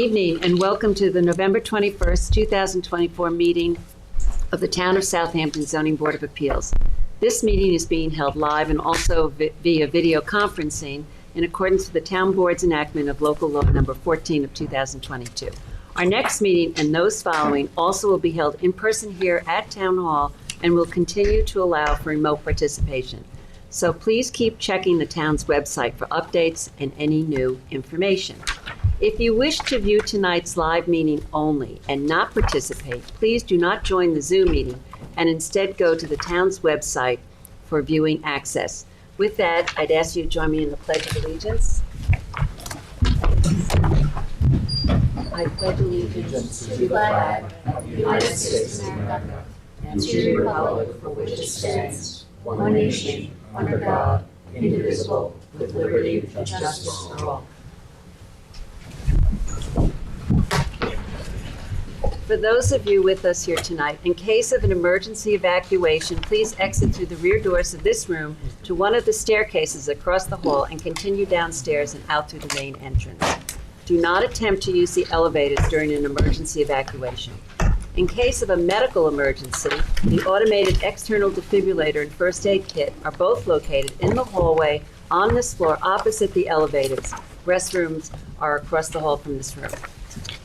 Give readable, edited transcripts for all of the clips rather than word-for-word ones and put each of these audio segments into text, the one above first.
evening and welcome to the November 21st, 2024 meeting of the Town of Southampton Zoning Board of Appeals. This meeting is being held live and also via video conferencing in accordance with the Town Board's enactment of Local Law Number 14 of 2022. Our next meeting and those following also will be held in person here at Town Hall and will continue to allow for remote participation. So please keep checking the town's website for updates and any new information. If you wish to view tonight's live meeting only and not participate, please do not join the Zoom meeting and instead go to the town's website for viewing access. With that, I'd ask you to join me in the Pledge of Allegiance. I pledge allegiance to the flag of the United States of America and to the republic for which it stands, one nation, under God, indivisible, with liberty and justice for all. For those of you with us here tonight, in case of an emergency evacuation, please exit through the rear doors of this room to one of the staircases across the hall and continue downstairs and out through the main entrance. Do not attempt to use the elevators during an emergency evacuation. In case of a medical emergency, the automated external defibrillator and first aid kit are both located in the hallway on this floor opposite the elevators. Restrooms are across the hall from this room.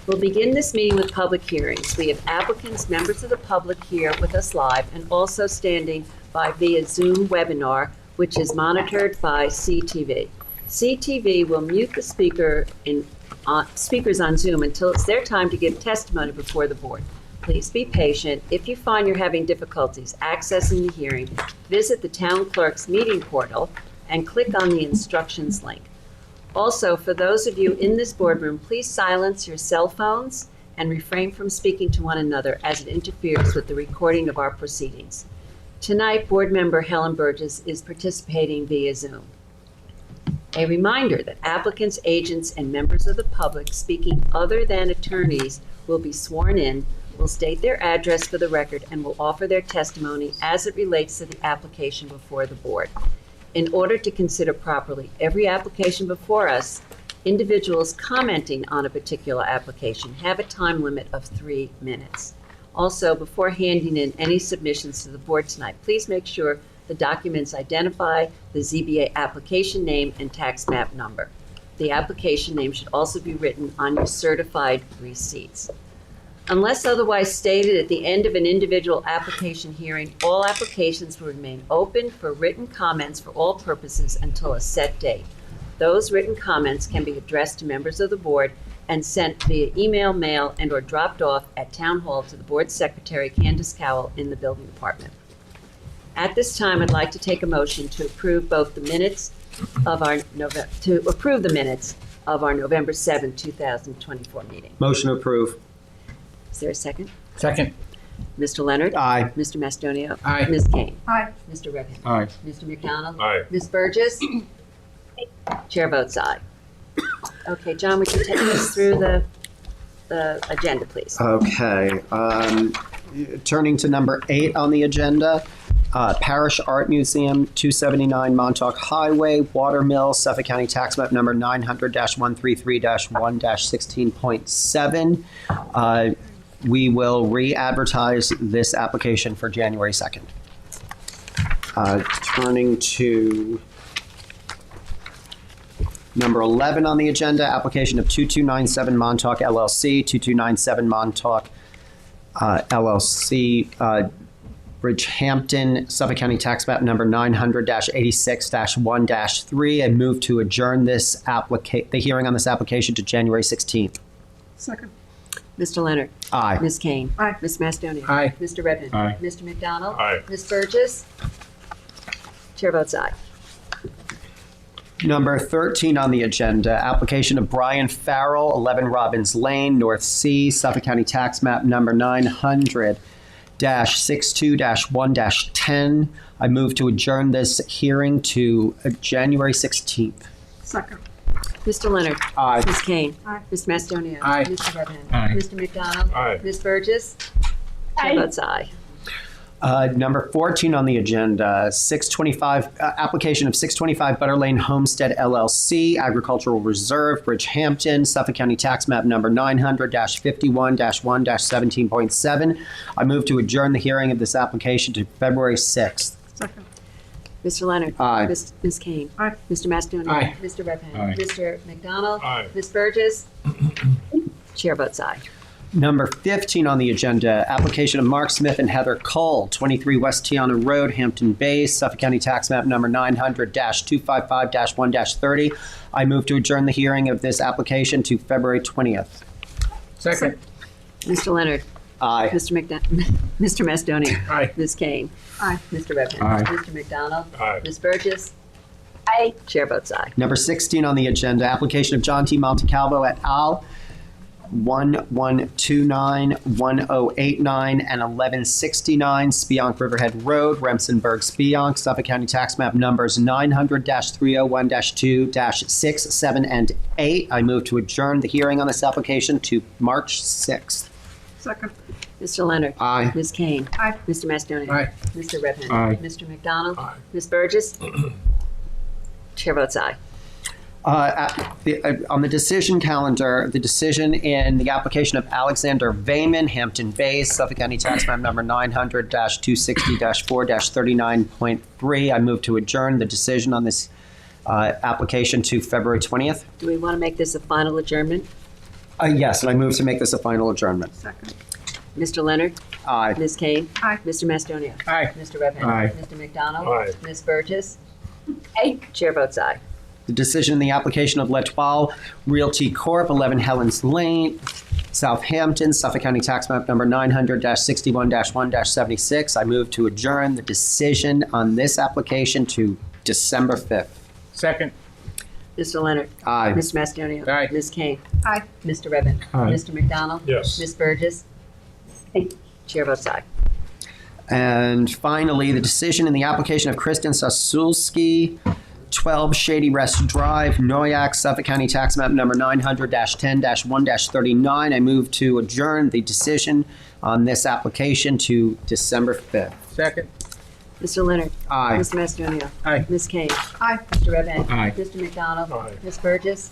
We'll begin this meeting with public hearings. We have applicants, members of the public here with us live and also standing by via Zoom webinar, which is monitored by CTV. CTV will mute the speakers on Zoom until it's their time to give testimony before the board. Please be patient. If you find you're having difficulties accessing the hearing, visit the town clerk's meeting portal and click on the instructions link. Also, for those of you in this boardroom, please silence your cell phones and refrain from speaking to one another as it interferes with the recording of our proceedings. Tonight, board member Helen Burgess is participating via Zoom. A reminder that applicants, agents, and members of the public speaking other than attorneys will be sworn in, will state their address for the record, and will offer their testimony as it relates to the application before the board. In order to consider properly every application before us, individuals commenting on a particular application have a time limit of 3 minutes. Also, before handing in any submissions to the board tonight, please make sure the documents identify the ZBA application name and tax map number. The application name should also be written on your certified receipts. Unless otherwise stated at the end of an individual application hearing, all applications will remain open for written comments for all purposes until a set date. Those written comments can be addressed to members of the board and sent via email, mail, and/or dropped off at Town Hall to the board secretary, Candace Cowell, in the building department. At this time, I'd like to take a motion to approve both the minutes of our November 7, 2024 meeting. Motion to approve. Is there a second? Second. Mr. Leonard? Aye. Mr. Mastonio? Aye. Ms. Kane? Aye. Mr. Redmond? Aye. Mr. McDonald? Aye. Ms. Burgess? Chair votes aye. Okay, John, would you take us through the agenda, please? Okay. Turning to number 8 on the agenda, Parish Art Museum, 279 Montauk Highway, Watermill, Suffolk County Tax Map number 900-133-1-16.7. We will re-advertise this application for January 2nd. Turning to number 11 on the agenda, application of 2297 Montauk LLC, 2297 Montauk LLC, Bridgehampton, Suffolk County Tax Map number 900-86-1-3. I move to adjourn the hearing on this application to January 16th. Second. Mr. Leonard? Aye. Ms. Kane? Aye. Ms. Mastonio? Aye. Mr. Redmond? Aye. Mr. McDonald? Aye. Ms. Burgess? Chair votes aye. Number 13 on the agenda, application of Brian Farrell, 11 Robbins Lane, North Sea, Suffolk County Tax Map number 900-62-1-10. I move to adjourn this hearing to January 16th. Second. Mr. Leonard? Aye. Ms. Kane? Aye. Ms. Mastonio? Aye. Mr. Redmond? Aye. Mr. McDonald? Aye. Ms. Burgess? Chair votes aye. Number 14 on the agenda, 625, application of 625 Butter Lane Homestead LLC, Agricultural Reserve, Bridgehampton, Suffolk County Tax Map number 900-51-1-17.7. I move to adjourn the hearing of this application to February 6th. Second. Mr. Leonard. Aye. Ms. Kane. Aye. Mr. Mastonia. Aye. Mr. Redpath. Aye. Mr. McDonald. Aye. Ms. Burgess. Chair votes aye. Number 15 on the agenda, application of Mark Smith and Heather Cole, 23 West Tiana Road, Hampton Bays, Suffolk County Tax Map number 900-255-1-30. I move to adjourn the hearing of this application to February 20th. Second. Mr. Leonard. Aye. Mr. Mastonia. Aye. Ms. Kane. Aye. Mr. Redpath. Aye. Mr. McDonald. Aye. Ms. Burgess. Aye. Chair votes aye. Number 16 on the agenda, application of John T. Montecalvo et al., 1129, 1089, and 1169 Spionk Riverhead Road, Remsenburg, Spionk, Suffolk County Tax Map numbers 900-301-2, 6, 7, and 8. I move to adjourn the hearing on this application to March 6th. Second. Mr. Leonard. Aye. Ms. Kane. Aye. Mr. Mastonia. Aye. Mr. Redpath. Aye. Mr. McDonald. Aye. Ms. Burgess. Chair votes aye. On the decision calendar, the decision in the application of Alexander Vayman, Hampton Bays, Suffolk County Tax Map number 900-260-4-39.3. I move to adjourn the decision on this application to February 20th. Do we want to make this a final adjournment? Yes, and I move to make this a final adjournment. Second. Mr. Leonard. Aye. Ms. Kane. Aye. Mr. Mastonia. Aye. Mr. Redpath. Aye. Mr. McDonald. Aye. Ms. Burgess. Aye. Chair votes aye. The decision in the application of L'Etoile Realty Corp., 11 Helens Lane, Southampton, Suffolk County Tax Map number 900-61-1-76. I move to adjourn the decision on this application to December 5th. Second. Mr. Leonard. Aye. Mr. Mastonia. Aye. Ms. Kane. Aye. Mr. Redpath. Aye. Mr. McDonald. Yes. Ms. Burgess. Aye. Chair votes aye. And finally, the decision in the application of Kristen Sasulski, 12 Shady Rest Drive, Noyak, Suffolk County Tax Map number 900-10-1-39. I move to adjourn the decision on this application to December 5th. Second. Mr. Leonard. Aye. Mr. Mastonia. Aye. Ms. Kane. Aye. Mr. Redpath. Aye. Mr. McDonald. Aye. Ms. Burgess.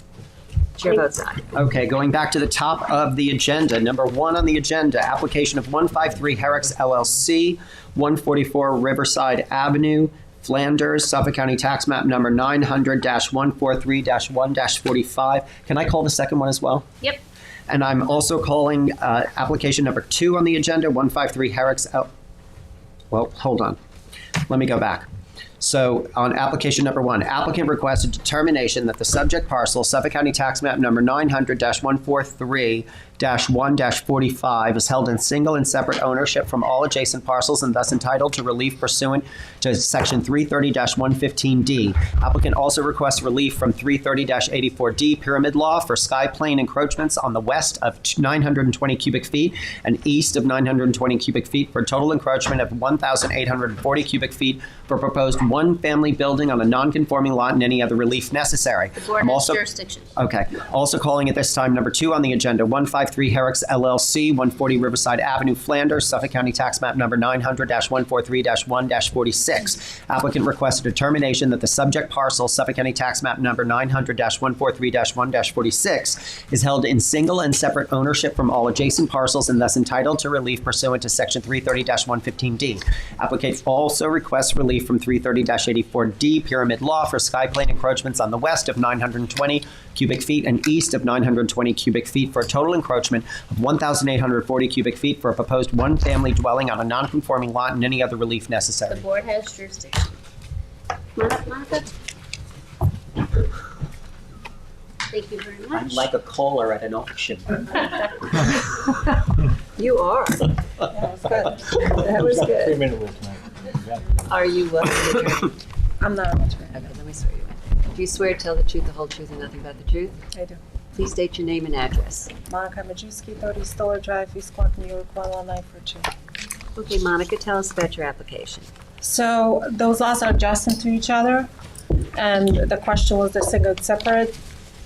Chair votes aye. Okay, going back to the top of the agenda, number 1 on the agenda, application of 153 Herrick's LLC, 144 Riverside Avenue, Flanders, Suffolk County Tax Map number 900-143-1-45. Can I call the second one as well? Yep. And I'm also calling application number 2 on the agenda, 153 Herrick's Well, hold on. Let me go back. So on application number 1, applicant requests a determination that the subject parcel, Suffolk County Tax Map number 900-143-1-45, is held in single and separate ownership from all adjacent parcels and thus entitled to relief pursuant to section 330-115D. Applicant also requests relief from 330-84D Pyramid Law for sky plane encroachments on the west of 920 cubic feet and east of 920 cubic feet for a total encroachment of 1,840 cubic feet for proposed one-family building on a non-conforming lot and any other relief necessary. The board has jurisdiction. Okay. Also calling at this time number 2 on the agenda, 153 Herrick's LLC, 140 Riverside Avenue, Flanders, Suffolk County Tax Map number 900-143-1-46. Applicant requests a determination that the subject parcel, Suffolk County Tax Map number 900-143-1-46, is held in single and separate ownership from all adjacent parcels and thus entitled to relief pursuant to section 330-115D. Applicant also requests relief from 330-84D Pyramid Law for sky plane encroachments on the west of 920 cubic feet and east of 920 cubic feet for a total encroachment of 1,840 cubic feet for a proposed one-family dwelling on a non-conforming lot and any other relief The necessary. board has jurisdiction. Come on up, Monica. Thank you very I'm much. like a caller at an auction. You are. That was good. 3-minute rule tonight. Are you an attorney? I'm not an attorney. Okay, let me swear you in. Do you swear to tell the truth, the whole truth, and nothing but the truth? I do. Please state your name and address. Monica Majewski, 30 Stoller Drive, East Clark, New York, 11942. Okay, Monica, tell us about your application. So those lots are adjacent to each other, and the question was the single and separate.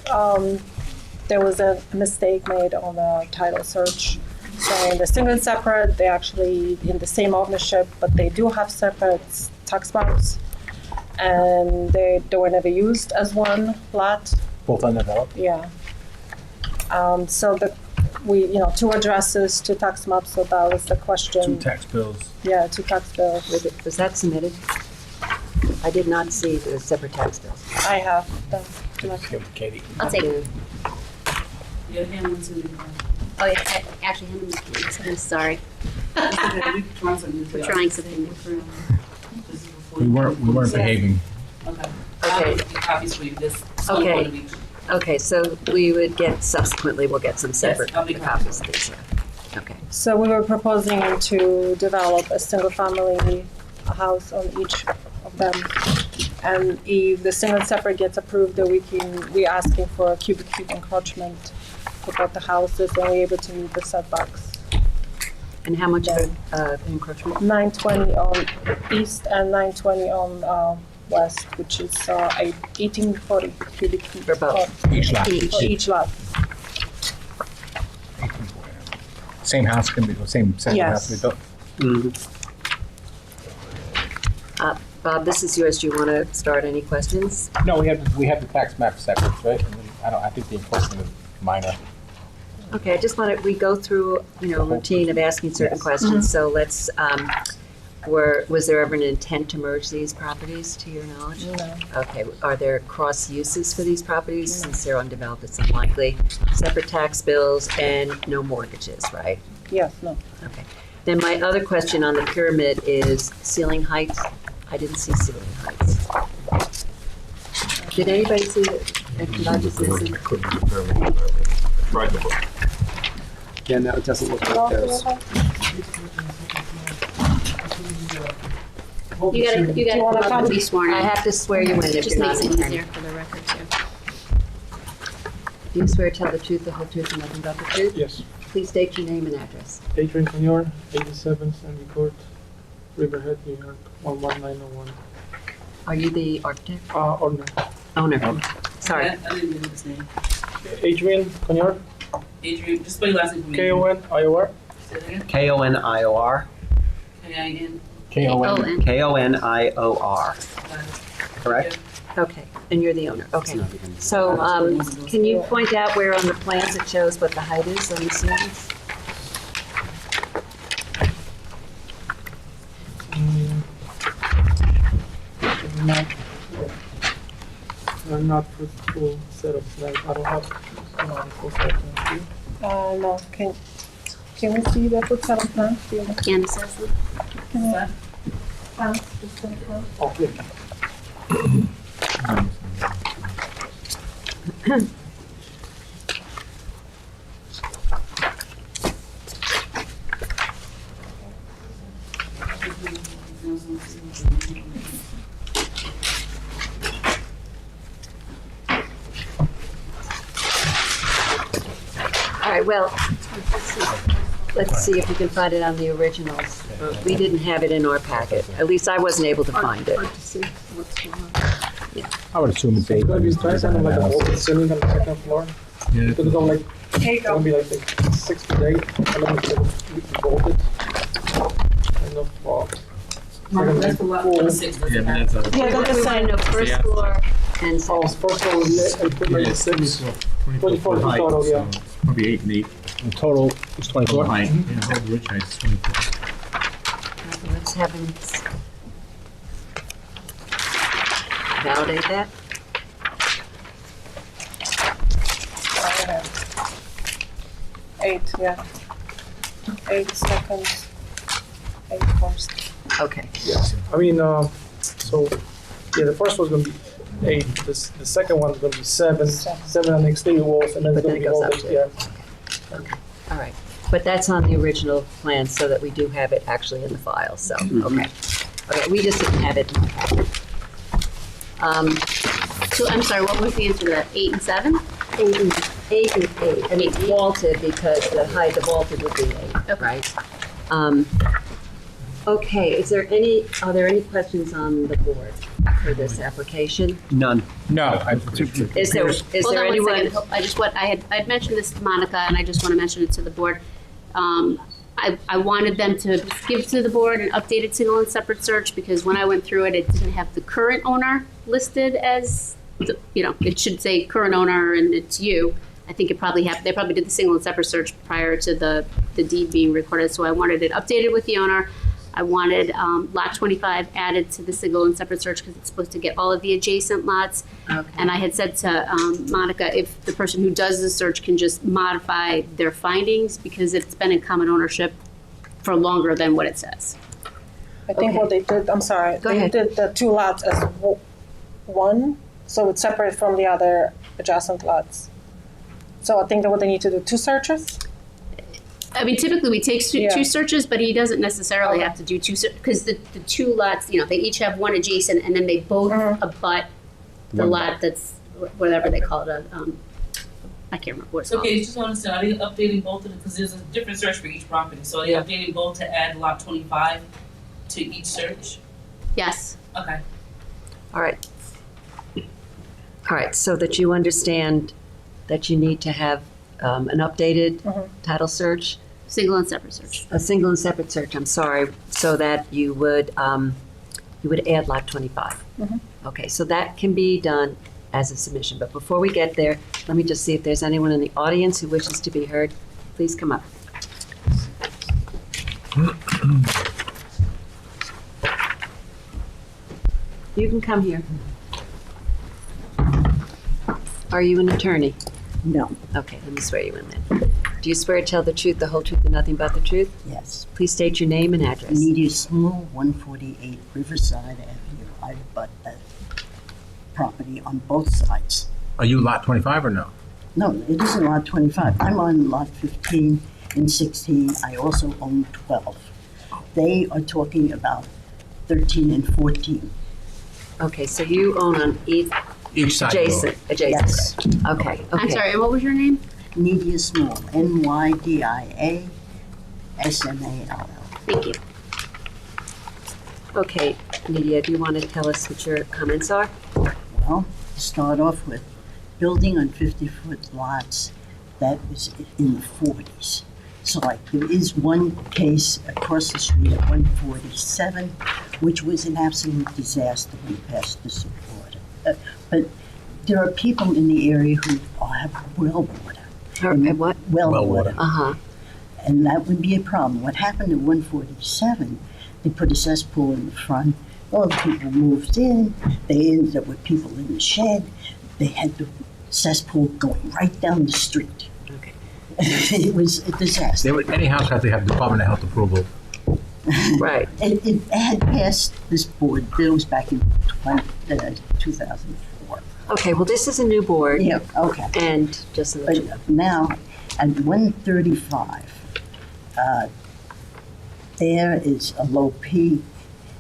There was a mistake made on the title search, So in the single and separate, they actually in the same ownership, but they do have separate tax maps. And they were never used as one lot. Both undeveloped? Yeah. So two addresses, two tax maps, so that was the question. Two tax bills. Yeah, two tax bills. Was that submitted? I did not see the separate tax bills. I have them. Give to Katie. I'll take it. Yeah, hand them to me. Oh, yeah, actually, hand them to me. I'm sorry. We're We're trying something. We weren't behaving. Okay. Okay. Copies for you, this. Okay. one of each. Okay, so we would get, subsequently, we'll get some separate I'll make copies of these. Yeah. Okay. So we were proposing to develop a single-family house on each of them. And if the single and separate gets approved, then we're asking for a cubic feet encroachment for both the houses, and we're able to meet the setbacks. And how much of encroachment? 920 on east and 920 on west, which is 1840 cubic feet. For both? Each lot. For each lot. Same house can be, same set of Yes. house can be built. Bob, this is yours. Do you want to start any questions? No, we have the tax map separate, right? And then I think the enforcement is minor. Okay, I just want to, we go through, routine of asking certain Yes. questions. So let's, was there ever an intent to merge these properties, to your knowledge? No. Okay, are there cross uses for these properties? Since they're undeveloped, it's unlikely. Separate tax bills and no mortgages, right? Yes, no. Okay. Then my other question on the pyramid is ceiling heights. I didn't see ceiling heights. Did anybody see it? Did I just miss it? Yeah, no, it doesn't look like there's. You gotta wanna come up come? and be sworn in. I have to swear you in if Just you're not makes an it attorney. easier for the record, too. Do you swear to tell the truth, the whole truth, and nothing but the truth? Yes. Please state your name and address. Adrian Senor, 87 Sandy Court, Riverhead, New York, 11901. Are you the architect? Or no. Owner? Sorry. I didn't know his name. Adrian Senor, Adrian, just spell your last name for me. K-O-N-I-O-R. Say that again. Konior. K-I-N. K-O-N. Konior. Correct? Okay, and you're the owner, okay. So, can you point out where on the plans it shows what the height is on the ceilings? I'm not with full set of plans. I don't have full set of plans. No. Can we see the full set of plans? Candace says that. Oh, please. All right, well, let's see if we can find it on the originals. We didn't have it in our packet. At least I wasn't able to find it. I would assume it's It's gonna be 8. kind of like an open ceiling on the second floor. Yeah. It's gonna go like, it's gonna be like 6 to 8, and then it's gonna be bolted. Kind of, That's for what, for the six, doesn't Yeah, have. but that's Yeah, they're the We want same. to know first floor and Oh, second. first floor, I put like 6. 24 in total, yeah. Probably 8 and 8. The total is 24. Height, yeah, the ridge height is 24. Let's have him validate that. Eight, yeah. 8 seconds. 8 first. Okay. Yes. I mean, so, yeah, the first one's gonna be 8, the second one's gonna be 7 on the exterior walls, and then But it's then gonna it be goes all, up to- yeah. All right. But that's on the original plan so that we do have it actually in the file, so, okay. Okay, we just didn't have it in the packet. So, I'm sorry, what was the answer to that? 8 and 7? 8 and 8. I mean, vaulted because the height of vaulted would be 8, right? Okay, are there any questions on the board for this application? None. No. Is there Hold on one anyone? second. I had mentioned this to Monica, and I just want to mention it to the board. I wanted them to give to the board an updated single and separate search, because when I went through it, it didn't have the current owner listed as, it should say current owner and it's you. I think they probably did the single and separate search prior to the deed being recorded, so I wanted it updated with the owner. I wanted lot 25 added to the single and separate search because it's supposed to get all of the adjacent lots. Okay. And I had said to Monica, if the person who does the search can just modify their findings, because it's been in common ownership for longer than what it says. I think Okay. what they did, I'm sorry, Go they ahead. did the two lots as one, so it's separate from the other adjacent lots. So I think that what they need to do, two searches? I mean, typically we take Yeah. two searches, but he doesn't necessarily Okay. have to do two, because the two lots, they each have one adjacent, and then they both abut the One lot that's, whatever they call it, I can't remember what it's So, called. okay, just want to understand, are they updating both of them, because there's a different search for each property, so are they Yeah. updating both to add lot 25 to each search? Yes. Okay. All right. All right, so that you understand that you need to have an updated title search, Single and separate search. a single and separate search, I'm sorry, so that you would add lot 25. Okay, so that can be done as a submission, but before we get there, let me just see if there's anyone in the audience who wishes to be heard. Please come up. You can come here. Are you an attorney? No, Okay, let me swear you in then. Do you swear to tell the truth, the whole truth, and nothing but the truth? yes. Please state your name and address. Media Small, 148 Riverside Avenue. I bought that property on both sides. Are you lot 25 or no? No, it isn't lot 25. I'm on lot 15 and 16. I also own 12. They are talking about 13 and 14. Okay, so you own on each Each side. adjacent. Yes. Okay, I'm okay. sorry, and what was your name? Media Small, NYDIASMALL. Thank you. Okay, Nydia, do you want to tell us what your comments are? Well, to start off with, building on 50-foot lots, that was in the 40s. So like, there is one case across the street at 147, which was an absolute disaster when we passed the sewer order. But there are people in the area who have well water. Or and what? Well Well water. water. Uh-huh. And that would be a problem. What happened at 147, they put a cesspool in the front. All the people moved in. They ended up with people in the shed. They had the cesspool going right down the street. Okay. It was a disaster. Any house has to have Department of Health approval. Right. It had passed this board, that was back in 2004. Okay, well, this is a new board. Yeah, okay. And just to let you know. But now, at 135, there is a low peak.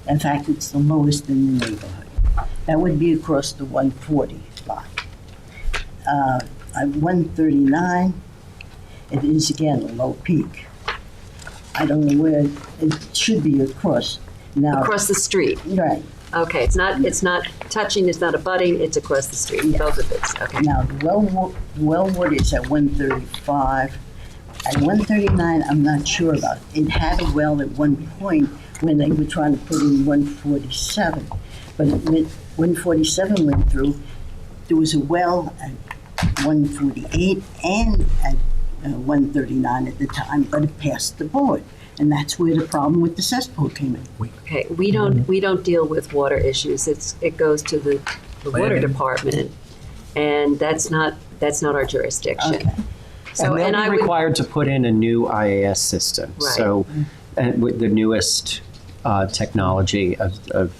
In fact, it's the lowest in the neighborhood. That would be across the 140 lot. At 139, it is again a low peak. I don't know where, it should be across. Now, Across the street. right. Okay, it's not touching, it's not abutting, it's across the street, both of it's, okay. Now, the Wellwood is at 135. At 139, I'm not sure about. It had a well at one point when they were trying to put in 147. But when 147 went through, there was a well at 148 and at 139 at the time, but it passed the board. And that's where the problem with the cesspool came in. Okay, we don't deal with water issues, it goes to the water Planning. department, and that's not our jurisdiction. Okay. So, And and they'll I be would, required to put in a new IAS system. Right. So, and with the newest technology of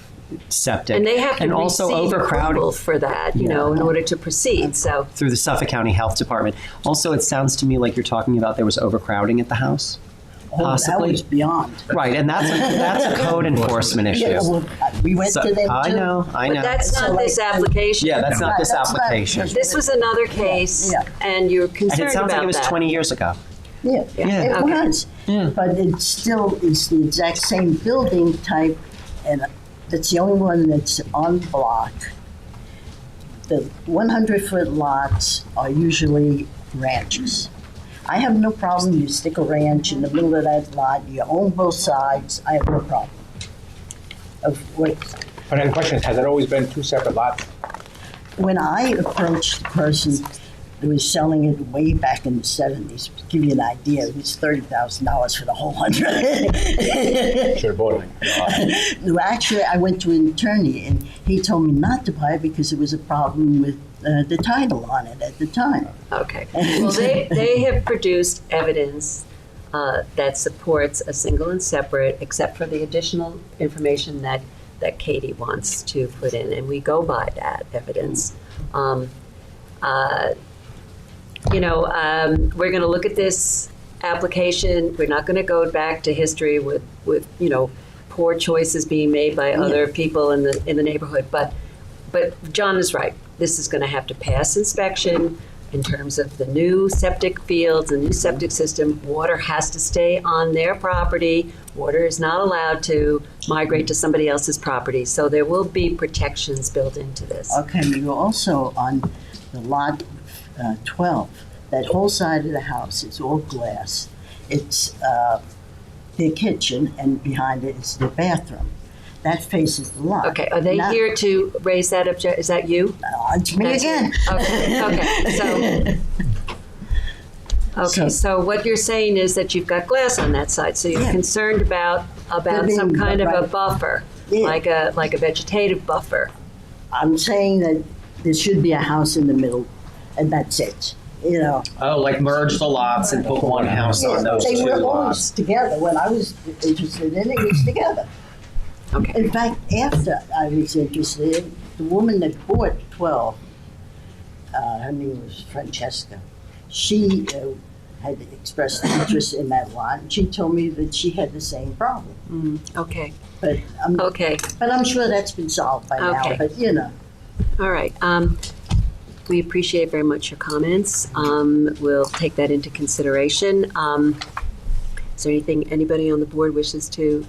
septic. and they have to and also receive overcrowding. approval for that, in order to proceed, so. Through the Suffolk County Health Department. Also, it sounds to me like you're talking about there was overcrowding at the house. Oh, that Possibly. was beyond. Right, and that's a code enforcement issue. Yeah, well, we went So- to them too. I know. But that's not this application. Yeah, that's not this That's not- application. This was another case, Yeah. and you're And concerned it sounds like it about was that. 20 years ago. Yeah, Yeah. it Okay. was. Yeah. But it still is the exact same building type, and that's the only one that's on block. The 100-foot lots are usually ranches. I have no problem. You stick a ranch in the middle of that lot. You own both sides. I have no problem. Of what, But then the question is, has it always been two separate lots? when I approached the person who was selling it way back in the 70s, to give you an idea, it was $30,000 for the whole 100. Should have bought it. No, actually, I went to an attorney, and he told me not to buy it because there was a problem with the title on it at the time. Okay. Well, they have produced evidence that supports a single and separate, except for the additional information that Katie wants to put in, and we go by that evidence. We're going to look at this application. We're not going to go back to history with poor choices being made by other people in the neighborhood. But John is right. This is going to have to pass inspection in terms of the new septic fields, the new septic system. Water has to stay on their property. Water is not allowed to migrate to somebody else's property. So there will be protections built into this. Okay, you're also on the lot 12. That whole side of the house is all glass. It's their kitchen, and behind it is their bathroom. That faces the lot. Okay, are they Now- here to raise that objection? Is that you? It's me That's again. Okay. So what you're saying is that you've got glass on that side, so you're Yeah. concerned about some being kind of a right. buffer, Yeah. like a vegetative buffer. I'm saying that there should be a house in the middle, and that's it. Oh, like merge the lots and put one house on those They two were always lots. together. When I was interested in it, it was together. Okay. In fact, after I was interested, the woman that bought 12, her name was Francesca, she had expressed interest in that lot, and she told me that she had the same problem. Okay. But Okay. I'm sure that's been solved by now. Okay. But All right. We appreciate very much your comments. We'll take that into consideration. Is there anybody on the board wishes to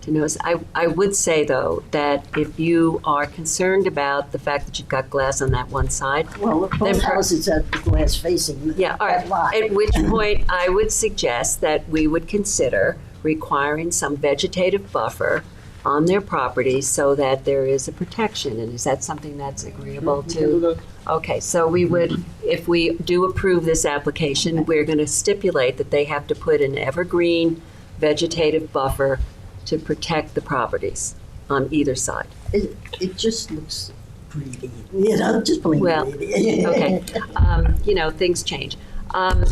notice? I would say, though, that if you are concerned about the fact that you've got glass on that one side, well, both Then per- houses have the glass facing yeah, all that right. lot. At which point, I would suggest that we would consider requiring some vegetative buffer on their property so that there is a protection. And is that something that's agreeable We can do to? that. Okay, so we would, if we do approve this application, we're going to stipulate that they have to put an evergreen vegetative buffer to protect the properties on either side. It just looks greedy. Just plain Well, greedy. Okay, things change.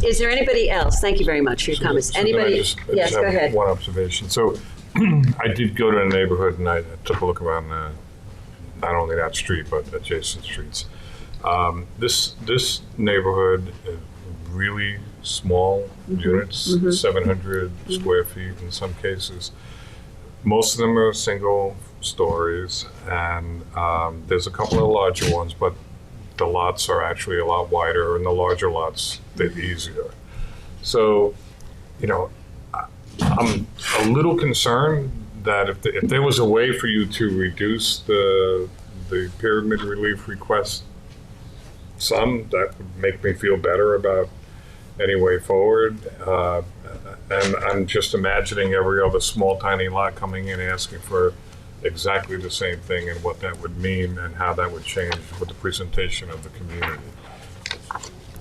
Is there anybody else? Thank you very much for your comments. So then I Anybody? just Yes, go have ahead. One observation. So I did go to the neighborhood and I took a look around not only that street, but adjacent streets. This neighborhood is really small units, 700 square feet in some cases. Most of them are single stories, and there's a couple of larger ones, but the lots are actually a lot wider, and the larger lots, they're easier. So, I'm a little concerned that if there was a way for you to reduce the pyramid relief request some, that would make me feel better about any way forward. And I'm just imagining every other small, tiny lot coming in asking for exactly the same thing and what that would mean and how that would change with the presentation of the community.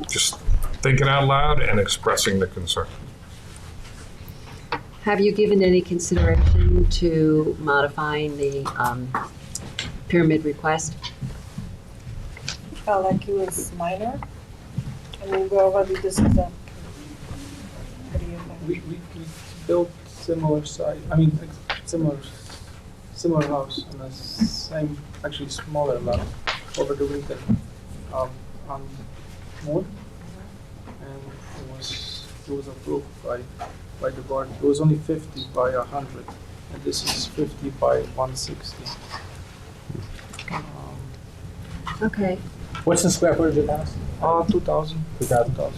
Just thinking out loud and expressing the concern. Have you given any consideration to modifying the pyramid request? Felt like it was minor. I mean, we already discussed that. What do you think? We built similar site. Similar house on the same, actually smaller lot over the weekend on Moon, and it was approved by the board. It was only 50 by 100, and this is 50 by 160. Okay. What's the square footage of the house? 2,000. 2,000.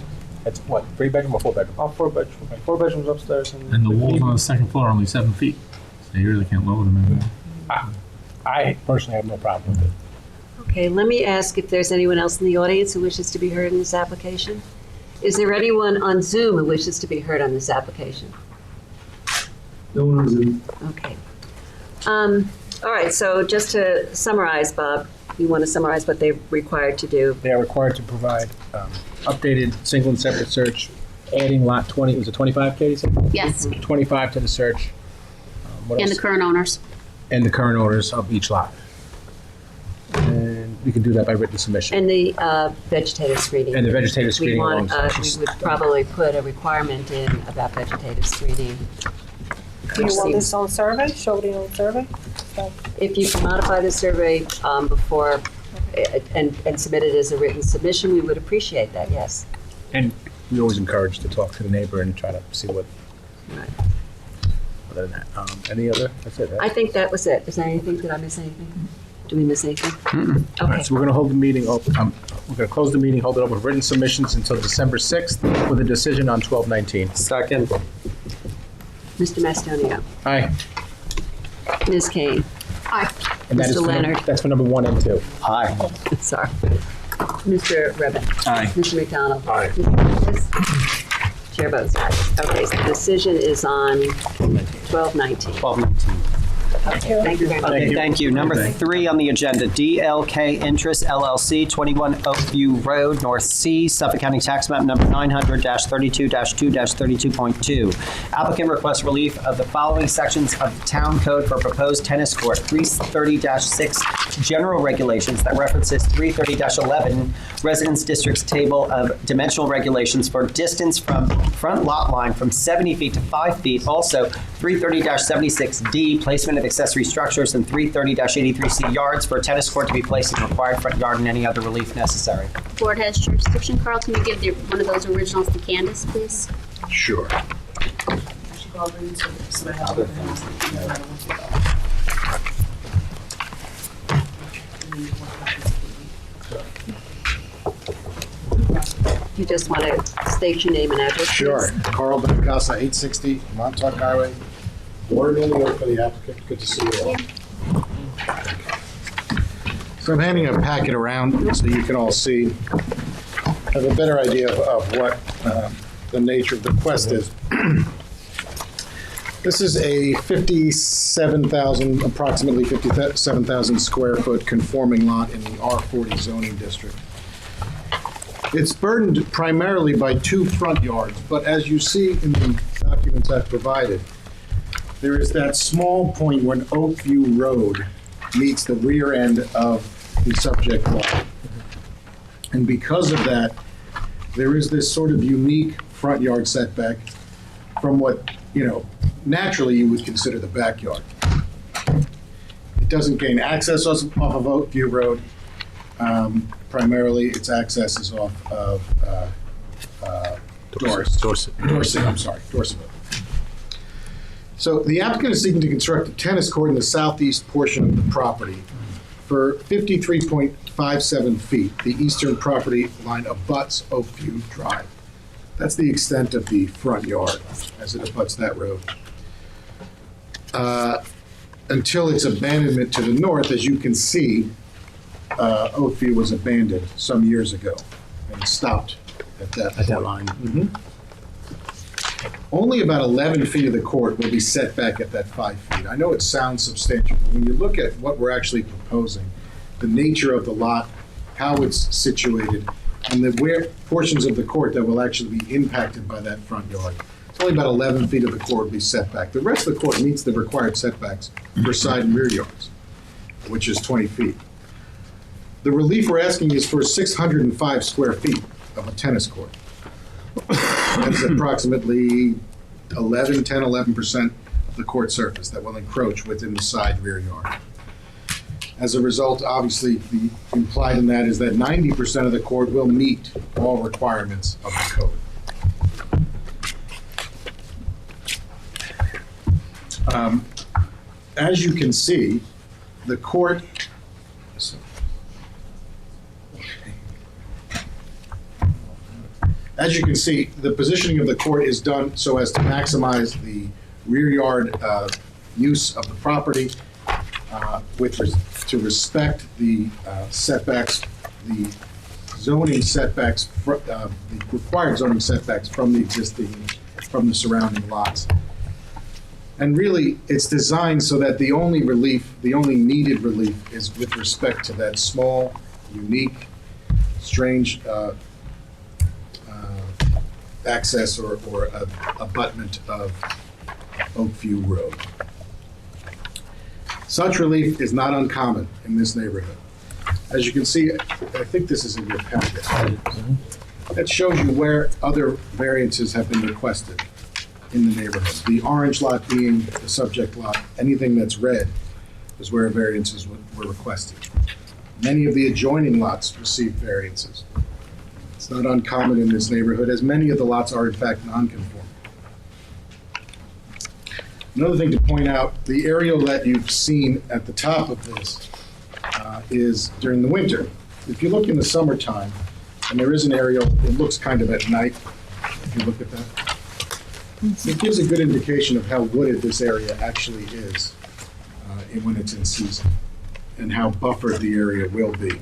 It's what, 3-bedroom or 4-bedroom? 4 bedroom. 4 bedrooms upstairs and And the walls on the second floor are only 7 feet, so you really can't lower them in there. I personally have no problem with it. Okay, let me ask if there's anyone else in the audience who wishes to be heard in this application. Is there anyone on Zoom who wishes to be heard on this application? No one on Zoom. Okay. All right, so just to summarize, Bob, you want to summarize what they're required to do? They are required to provide updated single and separate search, adding lot 20, was it 25, Katie said? Yes, 25 to the search. What and the else? current owners. And the current owners of each lot. And we can do that by written submission. And the vegetative screening. And the vegetative screening We want, alongside. we would probably put a requirement in about vegetative screening. Do you which want seems- this on survey, show it on survey? So- If you can modify the survey before and submit it as a written submission, we would appreciate that, yes. And we always encourage to talk to the neighbor and try to see what, Right. other than that. Any other? That's it, right? I think that was it. Is there anything, did I miss anything? Do we miss anything? All Okay. right, so we're going to hold the meeting open. We're going to close the meeting, hold it open with written submissions until December 6th with a decision on 12/19. Second. Mr. Mastonio. Aye. Ms. Kane. Aye. And that is Mr. for Leonard. That's for number 1 and 2. Aye. Sorry. Mr. Redmond. Aye. Mr. McDonald. Aye. Mr. Davis. Chair votes aye. Okay, so the decision is on 12/19. 12:19. Okay, thank you very much. Okay, thank you. Number 3 on the agenda, DLK Interest LLC, 21 Oakview Road, North C, Suffolk County Tax Map Number 900-32-2-32.2. Applicant requests relief of the following sections of the Town Code for proposed tennis court: 330-6 general regulations that references 330-11 Residence District's table of dimensional regulations for distance from front lot line from 70 feet to 5 feet. Also, 330-76D, placement of accessory structures, and 330-83C yards for a tennis court to be placed in the required front yard and any other relief necessary. Board has jurisdiction. Carl, can you give one of those originals to Candace, please? Sure. You just want to state your name and address, please? Sure. Carl Benicasa, 860 Montauk Highway. Watermill, New York for the applicant. Good to see you all. So I'm handing a packet around so you can all see, have a better idea of what the nature of the request is. This is a approximately 57,000 square foot conforming lot in the R40 zoning district. It's burdened primarily by 2 front yards, but as you see in the documents I've provided, there is that small point when Oakview Road meets the rear end of the subject lot. And because of that, there is this sort of unique front yard setback from what, naturally you would consider the backyard. It doesn't gain access off of Oakview Road. Primarily, its access is off of Dorset. So the applicant is seeking to construct a tennis court in the southeast portion of the property for 53.57 feet. The eastern property line abuts Oakview Drive. That's the extent of the front yard as it abuts that road. Until its abandonment to the north, as you can see, Oakview was abandoned some years ago and stopped at that line. Only about 11 feet of the court will be set back at that 5 feet. I know it sounds substantial, but when you look at what we're actually proposing, the nature of the lot, how it's situated, and where portions of the court that will actually be impacted by that front yard, it's only about 11 feet of the court will be set back. The rest of the court meets the required setbacks for side and rear yards, which is 20 feet. The relief we're asking is for 605 square feet of a tennis court. That's approximately 11% of the court surface that will encroach within the side rear yard. As a result, obviously, the implied in that is that 90% of the court will meet all requirements of the code. As you can see, the court As you can see, the positioning of the court is done so as to maximize the rear yard use of the property to respect the setbacks, the zoning setbacks, the required zoning setbacks from the surrounding lots. And really, it's designed so that the only needed relief is with respect to that small, unique, strange access or abutment of Oakview Road. Such relief is not uncommon in this neighborhood. As you can see, I think this is in your packet. That shows you where other variances have been requested in the neighborhood. The orange lot being the subject lot, anything that's red is where variances were requested. Many of the adjoining lots received variances. It's not uncommon in this neighborhood, as many of the lots are in fact non-conforming. Another thing to point out, the aerial that you've seen at the top of this is during the winter. If you look in the summertime, and there is an aerial, it looks kind of at night, if you look at that. It gives a good indication of how wooded this area actually is when it's in season, and how buffered the area will be.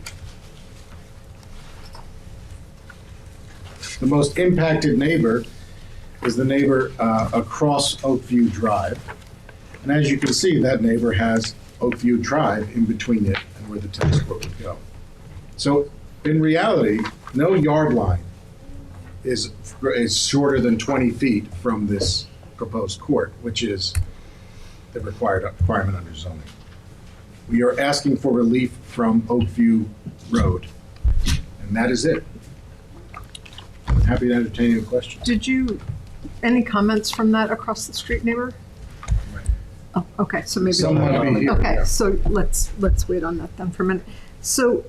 The most impacted neighbor is the neighbor across Oakview Drive. And as you can see, that neighbor has Oakview Drive in between it and where the tennis court would go. So in reality, no yard line is shorter than 20 feet from this proposed court, which is the requirement under zoning. We are asking for relief from Oakview Road, and that is it. I'm happy to entertain any questions. Did you, any comments from that across the street neighbor? Right. Oh, okay, so maybe. Some might be here, Okay, yeah. so let's wait on that then for a minute. So,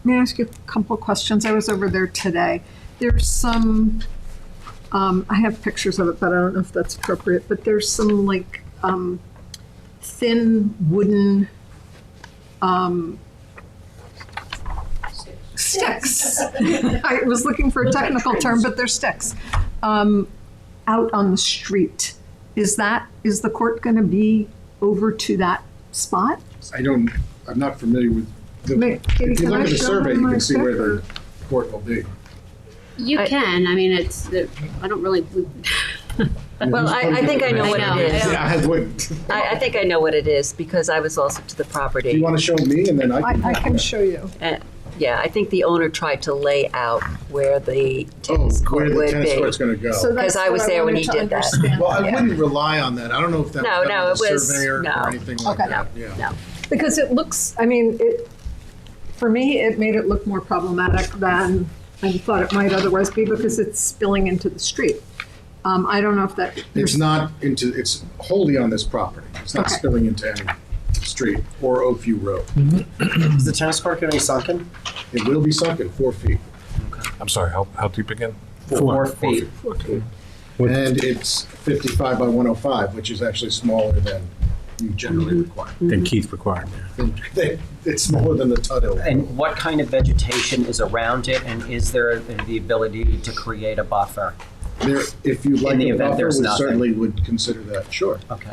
may I ask you a couple of questions? I was over there today. There's some, I have pictures of it, but I don't know if that's appropriate, but there's some like thin wooden sticks. I was looking for a technical term, but they're sticks. Out on the street. Is the court going to be over to that spot? I'm not familiar with if you Can look I at the show survey, them you my can see where sticker? the court will be. You can, I mean, I don't really, Well, I think I know what I know. it is. Yeah, I wouldn't. I think I know what it is because I was also to the Do property. you want to show me, and then I can? I can show you. Yeah, I think the owner tried to lay out where the Oh, tennis where court the would tennis be. court's going to go. So that's I was what there when wanted he to did that. understand. Well, I Yeah. wouldn't rely on that. I don't know if that No, was no, done with it a was- surveyor no. or anything like Okay. that. Yeah. No. Because it looks, I mean, for me, it made it look more problematic than I thought it might otherwise be because it's spilling into the street. I don't know if that. It's wholly on this property. It's not Okay. spilling into any street or Oakview Road. Is the tennis court going to be sunken? It will be sunken 4 feet. I'm sorry, how deep again? 4 feet. And it's 55 by 105, which is actually smaller than you generally require. Than Keith required. It's smaller than the Tuttle. And what kind of vegetation is around it, and is there the ability to create a buffer? If you'd like the a event buffer, there's we nothing. certainly would consider that, sure. Okay.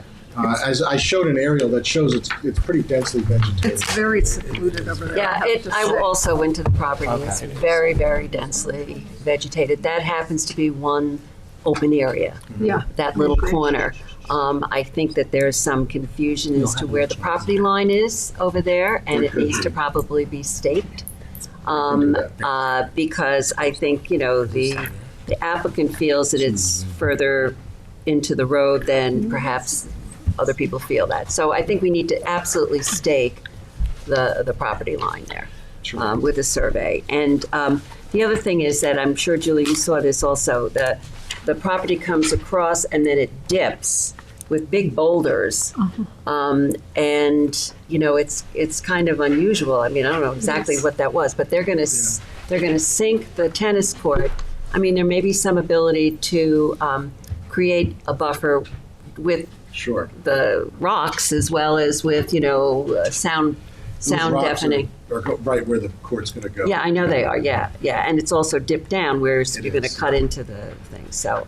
As I showed an aerial that shows it's pretty densely vegetated. It's very secluded over there. Yeah, have to I say. also went to the property. Okay. It's very, very densely vegetated. That happens to be one open area, Yeah. that little Agree. corner. I think that there's some confusion as to where the property line is over there, and it needs to probably be staked. Because I think, the applicant feels that it's further into the road than perhaps other people feel that. So I think we need to absolutely stake the property line there with a survey. And the other thing is that I'm sure, Julie, you saw this also, the property comes across and then it dips with big boulders. And, it's kind of unusual. I mean, I don't know exactly what that was, but they're going to sink the tennis court. I mean, there may be some ability to create a buffer with Sure. the rocks as well as with, sound Those rocks deafening. are right where the court's going to go. Yeah, I know they are. Yeah. And it's also dipped down, whereas It you're going to is. cut into the thing. So,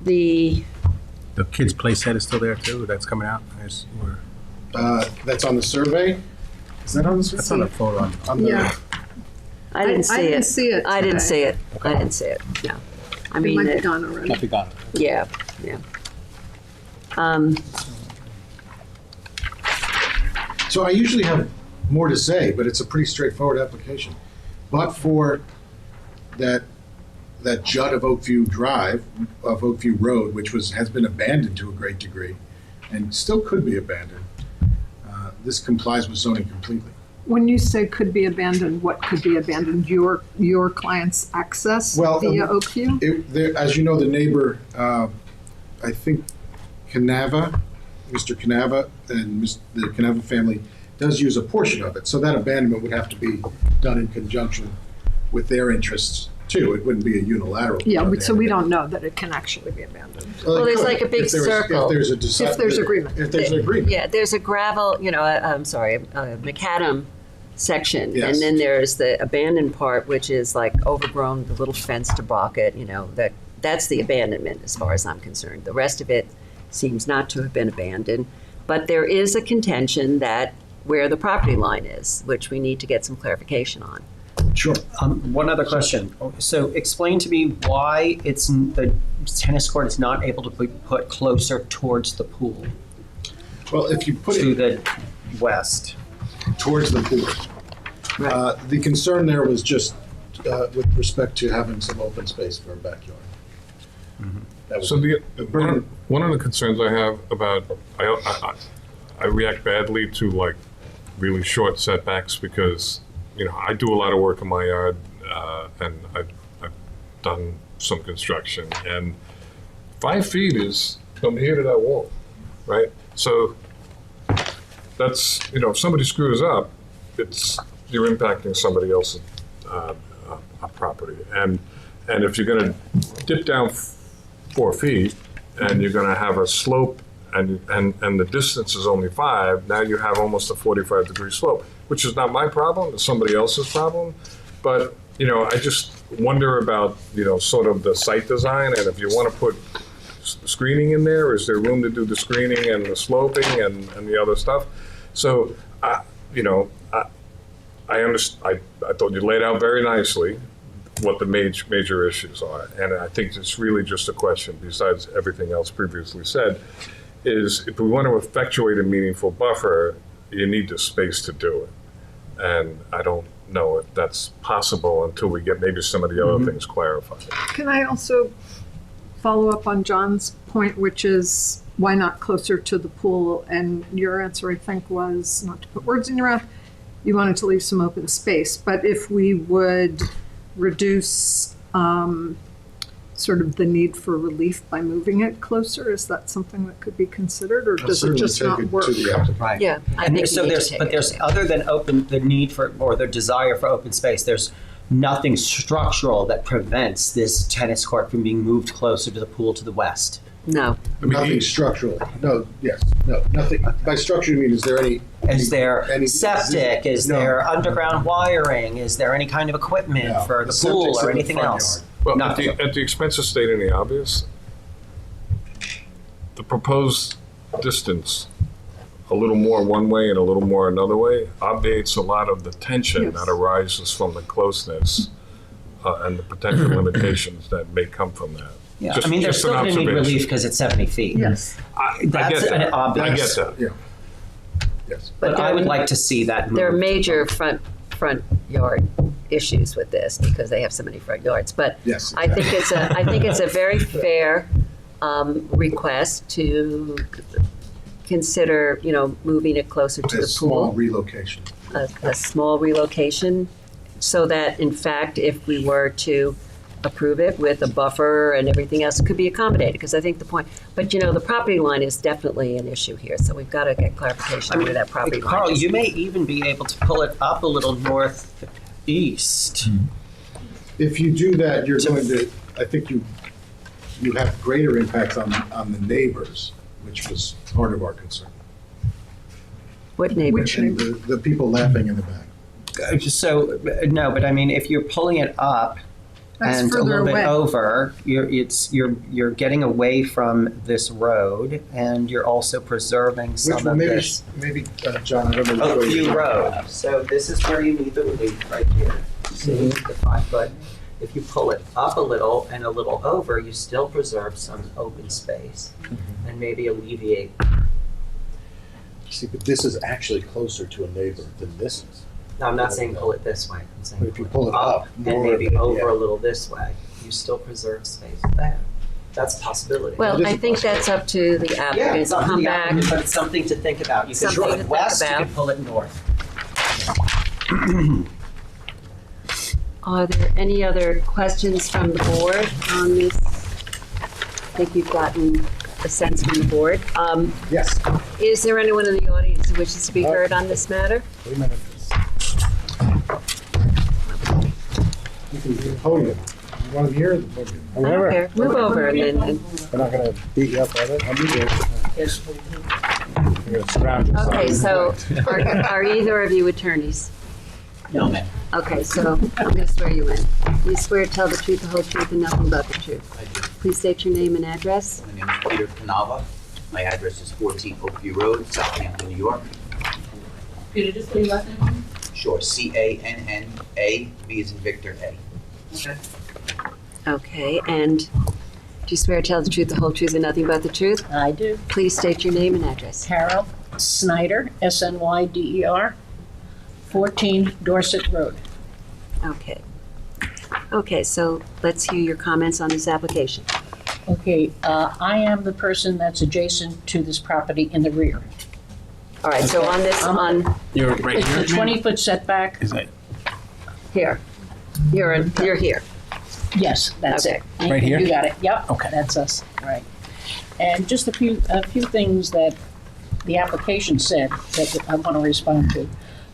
The kid's play set is still there too? That's coming out? That's on the survey. Is that on this? That's on a photo on the. Yeah. I didn't see it. I didn't see it I didn't today. see it. I didn't see it, no. I It mean, might be it- gone already. Might be gone. yeah. So I usually have more to say, but it's a pretty straightforward application. But for that jut of Oakview Drive, of Oakview Road, which has been abandoned to a great degree, and still could be abandoned, this complies with zoning completely. When you say could be abandoned, what could be abandoned? Your client's access Well, via Oakview? As you know, the neighbor, I think Canava, Mr. Canava, and the Canava family does use a portion of it. So that abandonment would have to be done in conjunction with their interests too. It wouldn't be a unilateral. Yeah, so we abandonment. don't know that it can actually be abandoned. Well, it there's could, like a big if there's- circle. If there's If there's agreement. If there's an agreement. Yeah, there's a gravel, I'm sorry, a macadam section. Yes. And then there's the abandoned part, which is like overgrown, the little fence to block it, that's the abandonment as far as I'm concerned. The rest of it seems not to have been abandoned. But there is a contention that where the property line is, which we need to get some clarification on. Sure. One other question. So explain to me why the tennis court is not able to be put closer towards the pool, Well, if you put to it the west. towards the pool, the concern there was just with respect to having some open space for a backyard. That was So burden. one of the concerns I have about, I react badly to like really short setbacks because, I do a lot of work in my yard and I've done some construction, and 5 feet is from here to that wall, right? So that's, if somebody screws up, you're impacting somebody else's property. And if you're gonna dip down 4 feet and you're gonna have a slope and the distance is only 5, now you have almost a 45-degree slope, which is not my problem, it's somebody else's problem. But, I just wonder about, sort of the site design, and if you want to put screening in there, is there room to do the screening and the sloping and the other stuff? So, I understand, I thought you laid out very nicely what the major issues are. And I think it's really just a question, besides everything else previously said, is if we want to effectuate a meaningful buffer, you need the space to do it. And I don't know if that's possible until we get maybe some of the other things clarified. Can I also follow up on John's point, which is why not closer to the pool? And your answer, I think, was, not to put words in your mouth, you wanted to leave some open space. But if we would reduce sort of the need for relief by moving it closer, is that something that could be considered, or does it just not work? To the applicant. Right. Yeah, I And think so we need to there's, take but it. there's other than the need for, or the desire for open space, there's nothing structural that prevents this tennis court from being moved closer to the pool to the west. No. Nothing structural. No, yes, no, nothing. By structure, you mean, is there any? Is there any- septic? Is No. there underground wiring? Is there any kind of equipment No. for the The pool septic's or in the anything front else? yard. Well, Nothing. at the expense of stating the obvious, the proposed distance, a little more one way and a little more another way, obviates a lot of the tension Yes. that arises from the closeness and the potential limitations that may come from that. Yeah, Just- I mean, they're just an still going to need observation. relief because it's 70 feet. Yes. I That's get an that. obvious. I get that. Yeah. Yes. But I would like to see that There are moved. major front yard issues with this because they have so many front yards. But Yes, I think it's a very fair request to consider, moving it closer to A the small pool, relocation. a small relocation, so that in fact, if we were to approve it with a buffer and everything else, it could be accommodated. Because I think the point, but the property line is definitely an issue here. So we've got to get clarification on where that property line Carl, is. you may even be able to pull it up a little northeast. If you do that, you're going to, I think you have greater impacts on the neighbors, which was part of our concern. What neighbor? And the people laughing in the back. So, no, but I mean, if you're pulling it up That's and a further little bit away. over, you're getting away from this road, and you're also preserving Which some one, of maybe, this. maybe, John, I don't know. Oak which way View you- Road. So this is where you need the relief right here. See the 5 foot. If you pull it up a little and a little over, you still preserve some open space and maybe alleviate. See, but this is actually closer to a neighbor than this is. No, I'm not saying pull it this way. I'm saying But if you pull it up and more, maybe over yeah. a little this way, you still preserve space there. That's a possibility. Well, is I a think that's up to the yeah, applicant it's to up to come the back. applicant, but it's something to think about. You can Something pull to it think west, you about. can pull it north. Are there any other questions from the board on this? I think you've gotten a sense from the board. Yes. Is there anyone in the audience who wishes to be heard on this matter? Wait a minute. You can do the podium. You want to hear the podium? I don't care. Move over and then. We're not gonna beat you up, are they? I'll be there. You're gonna surround yourself. Okay, so are either of you attorneys? No, ma'am. Okay, so I'm going to swear you in. You swear to tell the truth, the whole truth, and nothing but the truth. I do. Please state your name and address. My name is Peter Canava. My address is 14 Oakview Road, Southampton, New York. Peter, just say your last name. Sure, C-A-N-N-A, V as in Victor, A. Okay. Okay, and do you swear to tell the truth, the whole truth, and nothing but the truth? I do. Please state your name and address. Harold Snyder, S-N-Y-D-E-R, 14 Dorset Road. Okay. Okay, so let's hear your comments on this application. Okay, I am the person that's adjacent to this property in the rear. All right, so on this, on You're right It's here. a 20-foot setback. Is that here, you're here. Yes, that's Okay. it. Right here? You got it. Yep. Okay. That's us. Right. And just a few things that the application said that I want to respond to.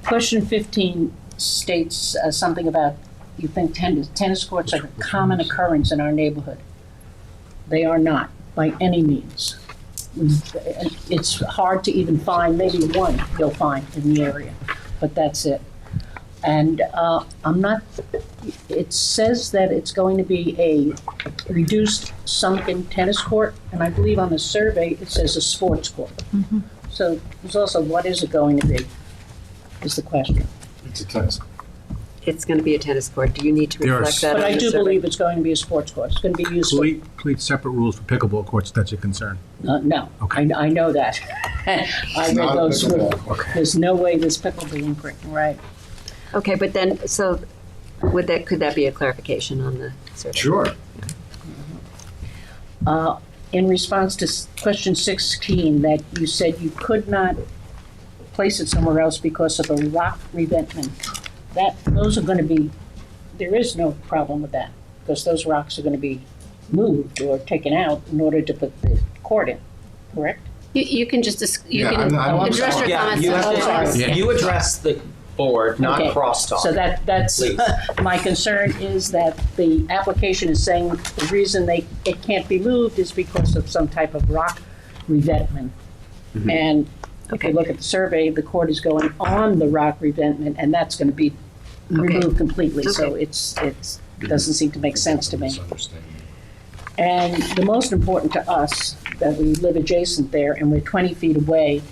Question 15 states something about you think tennis courts are a common occurrence in our neighborhood. They are not by any means. It's hard to even find, maybe one you'll find in the area, but that's it. And it says that it's going to be a reduced sunken tennis court, and I believe on the survey it says a sports court. So there's also, what is it going to be, is the question. It's a tennis. It's going to be a tennis court. Do you need to There are reflect that But on I the do survey? believe it's going to be a sports court. It's going to be used for, Complete separate rules for pickleball courts, that's your concern. no, Okay. I know that. I read Not a those rules. pickleball. Okay. There's no way this pickleball, right? Okay, but then, so could that be a clarification on the survey? Sure. In response to question 16, that you said you could not place it somewhere else because of a rock revetment. Those are going to be, there is no problem with that, because those rocks are going to be moved or taken out in order to put the court in, correct? You can just, you Yeah, can I'm address your Yeah, comments. you have I'm sorry. to, you address the board, not Okay. crosstalk. So that's, Please. my concern is that the application is saying the reason it can't be moved is because of some type of rock revetment. And if you look at the survey, the court is going on the rock revetment, and that's going to be removed completely. So Okay. it doesn't seem to make sense to me. Misunderstanding. And the most important to us, that we live adjacent there and we're 20 feet away,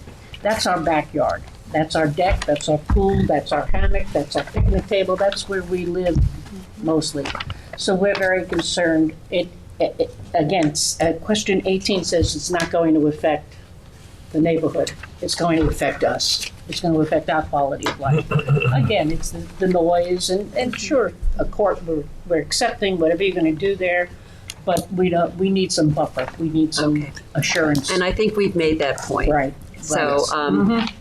that's our backyard. That's our deck, that's our pool, that's our hammock, that's our picnic table, that's where we live mostly. So we're very concerned. Again, question 18 says it's not going to affect the neighborhood. It's going to affect us. It's going to affect our quality of life. Again, it's the noise, and sure, a court, we're accepting whatever you're going to do there, but we need some buffer. We need some Okay. assurance. And I think we've made that point. Right. So,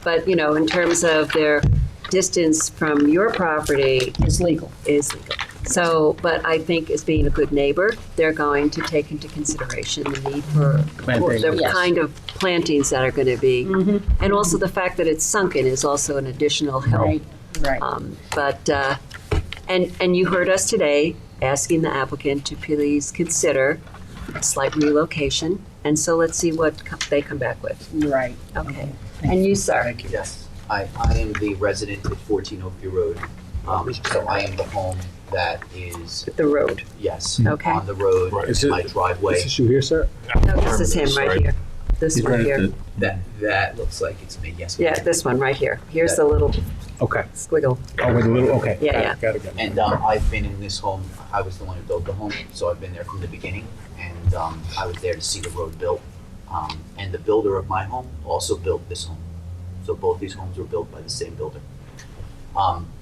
but, in terms of their distance from your property It's legal. is legal. So, but I think as being a good neighbor, they're going to take into consideration the need for Plantings. the Yes. kind of plantings that are going to be, and also the fact that it's sunken is also an additional help. Right. And you heard us today asking the applicant to please consider a slight relocation, and so let's see what they come back with. Right. Okay. And you, sir? Yes, I am the resident at 14 Oakview Road. So I am the home that is, The road. yes, Okay. on the road, Right. Is in it- my driveway. Is this you here, sir? No, this is him right here. This He's one right here. at the, That looks like it's me, yes. Yeah, this one right here. Here's the little Okay. squiggle. Oh, with a little, okay. Yeah, Got it. And I've been in this home, I was the one who built the home, so I've been there from the beginning. And I was there to see the road built. And the builder of my home also built this home. So both these homes were built by the same builder.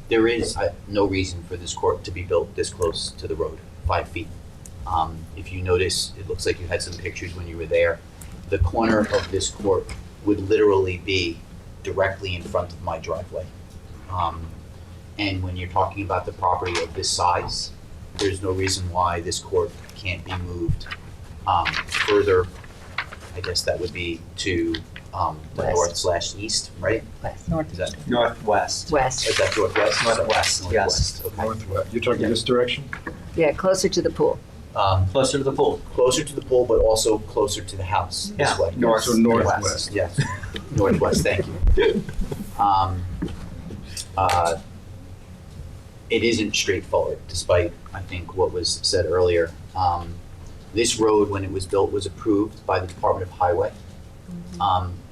There is no reason for this court to be built this close to the road, 5 feet. If you notice, it looks like you had some pictures when you were there. The corner of this court would literally be directly in front of my driveway. And when you're talking about the property of this size, there's no reason why this court can't be moved further. I guess that would be to the north/east, right? West. Is that, Northwest. West. is that northwest? Northwest, yes. Northwest, okay. Northwest. You're talking this direction? Yeah, closer to the pool. Closer to the pool. Closer to the pool, but also closer to the house this Yeah, way. north. So northwest. Yes, northwest, thank you. It isn't straightforward, despite, I think, what was said earlier. This road, when it was built, was approved by the Department of Highway.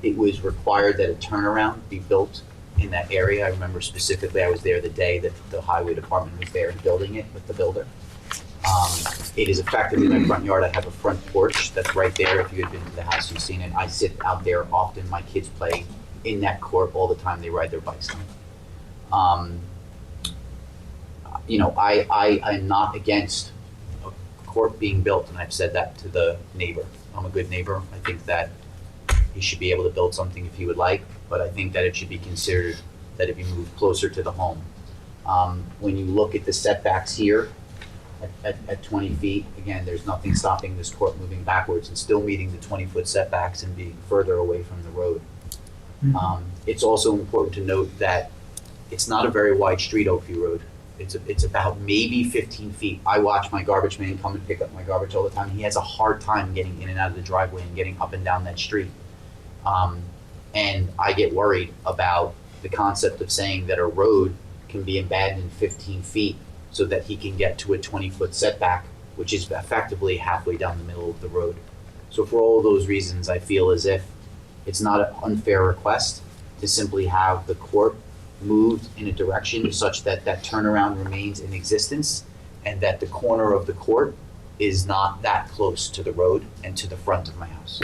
It was required that a turnaround be built in that area. I remember specifically, I was there the day that the Highway Department was there and building it with the builder. It is effectively my front yard. I have a front porch that's right there. If you had been to the house, you've seen it. I sit out there often. My kids play in that court all the time. They ride their bikes on. I'm not against a court being built, and I've said that to the neighbor. I'm a good neighbor. I think that he should be able to build something if he would like, but I think that it should be considered that it be moved closer to the home. When you look at the setbacks here, at 20 feet, again, there's nothing stopping this court moving backwards and still meeting the 20-foot setbacks and being further away from the road. It's also important to note that it's not a very wide street, Oakview Road. It's about maybe 15 feet. I watch my garbage man come and pick up my garbage all the time. He has a hard time getting in and out of the driveway and getting up and down that street. And I get worried about the concept of saying that a road can be abandoned 15 feet so that he can get to a 20-foot setback, which is effectively halfway down the middle of the road. So for all of those reasons, I feel as if it's not an unfair request to simply have the court moved in a direction such that that turnaround remains in existence and that the corner of the court is not that close to the road and to the front of my house.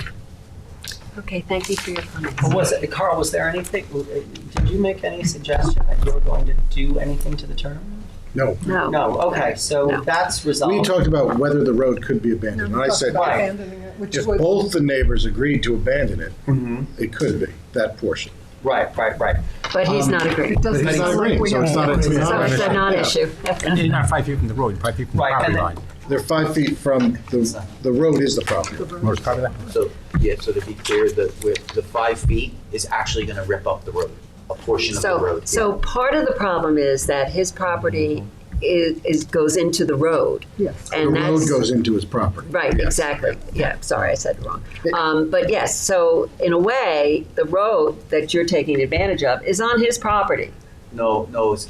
Okay, thank you for your comments. Carl, was there anything, did you make any suggestion that you were going to do anything to the turnaround? No. No. No, okay, so No. that's resolved. We talked about whether the road could be abandoned, and I said, Right. Abandoning it, which if would. both the neighbors agreed to abandon it, Mhm. it could be, that portion. Right. But he's not agreeing. It doesn't He's not sound like agreeing, we so have. it's not a- to- it's So it's a non-issue. You're not 5 feet from the road, 5 feet from the Right, property and then- line. They're 5 feet from the road is the property. Most part of that? So, yeah, so to be clear, the 5 feet is actually gonna rip up the road, a portion of the road. So part of the problem is that his property goes into the road. Yes. The And road that's, goes into his property. right, Yes. exactly. Yeah, sorry, I said it wrong. But yes, so in a way, the road that you're taking advantage of is on his property. No, it's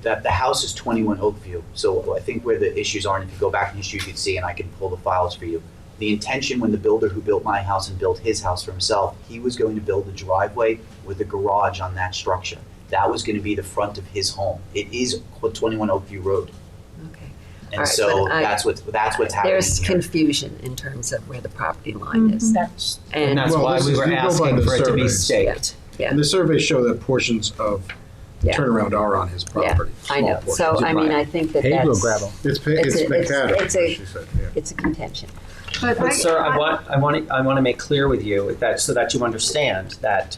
that the house is 21 Oakview. So I think where the issues are, and if you go back in history, you could see, and I can pull the files for you. The intention when the builder who built my house and built his house for himself, he was going to build a driveway with a garage on that structure. That was going to be the front of his home. It is 21 Oakview Road. Okay. And All right, so but that's what's happening There's here. confusion in terms of where the property line is. That's, And that's Well, why this we is- were you go by asking the for it to be surveys. staked. Yeah. And the surveys show that portions of Yeah. turnaround are on his Yeah, property. I know. small So, portions. I mean, I think that Paved or that's, gravel? It's it's macadam, it's a- she said, yeah. it's a contention. But sir, I want to make clear with you that so that you understand that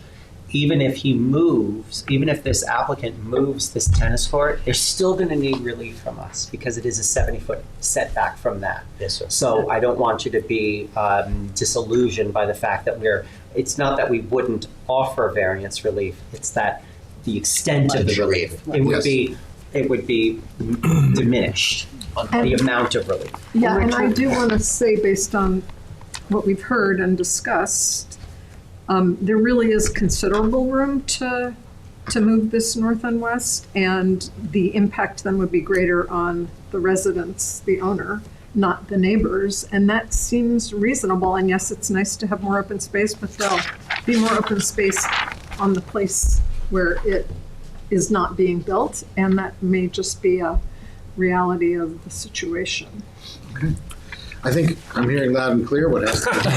even if he moves, even if this applicant moves this tennis court, they're still going to need relief from us because it is a 70-foot setback from that. Yes, sir. So I don't want you to be disillusioned by the fact that it's not that we wouldn't offer variance relief, it's that the extent of the relief, it would be diminished, the amount of relief. Yeah, and I do want to say, based on what we've heard and discussed, there really is considerable room to to move this north and west, and the impact then would be greater on the residents, the owner, not the neighbors, and that seems reasonable. And yes, it's nice to have more open space, but there'll be more open space on the place where it is not being built, and that may just be a reality of the situation. Okay. I think I'm hearing loud and clear what has to be done.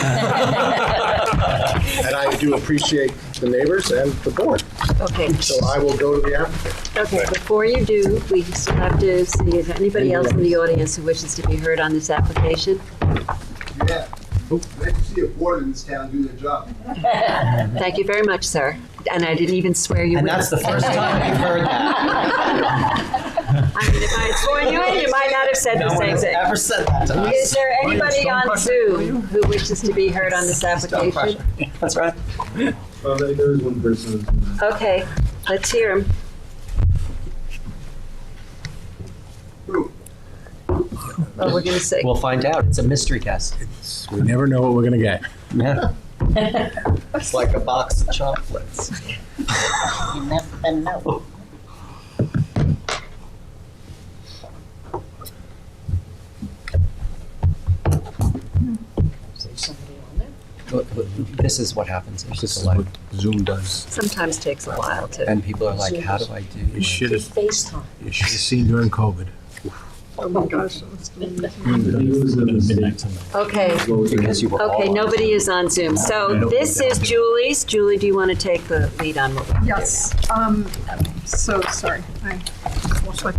And I do appreciate the neighbors and the board. Okay. So I will go to the applicant. Okay, before you do, we still have to see if anybody else in the audience who wishes to be heard on this application. Yeah. Nice to see a board in this town do their job. Thank you very much, sir. And I didn't even swear you And in. that's the first time we've heard that. I mean, if I had sworn you in, you might not have said No the one same has thing. ever said that to us. Is there anybody on Zoom who wishes to be heard on this application? That's right. Well, there is one person. Okay, let's hear him. Well, we're gonna see. We'll find out. It's a mystery guest. We never know what we're gonna get. Yeah. It's like a box of chocolates. You never know. This is what happens. There's This just is a lot. what Zoom does. Sometimes takes a while to. And people are like, how do I do You this? should have FaceTime. seen during COVID. Oh my gosh. Okay, Because you were all okay, on. nobody is on Zoom. So this is Julie's. Julie, do you want to take the lead on what we're doing? Yes, so, sorry, I lost my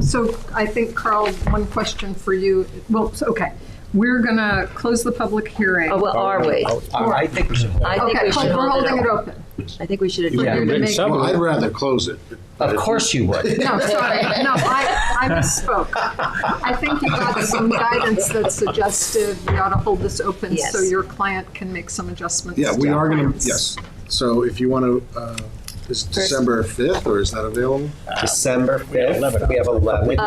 so I think, Carl, one question for you, well, okay, we're gonna close the public hearing. Oh, well, are we? I think we should. I think Okay, we should we're hold holding it it open. open. I think we should. Yeah, We're gonna make- Well, I'd rather close it. Of course you would. No, sorry, no, I misspoke. I think you got some guidance that suggested we ought to hold this open Yes. so your client can make some adjustments. Yeah, we to are gonna, plans. yes. So if you want to, is it December 5th, or is that available? December 5th, we have 11.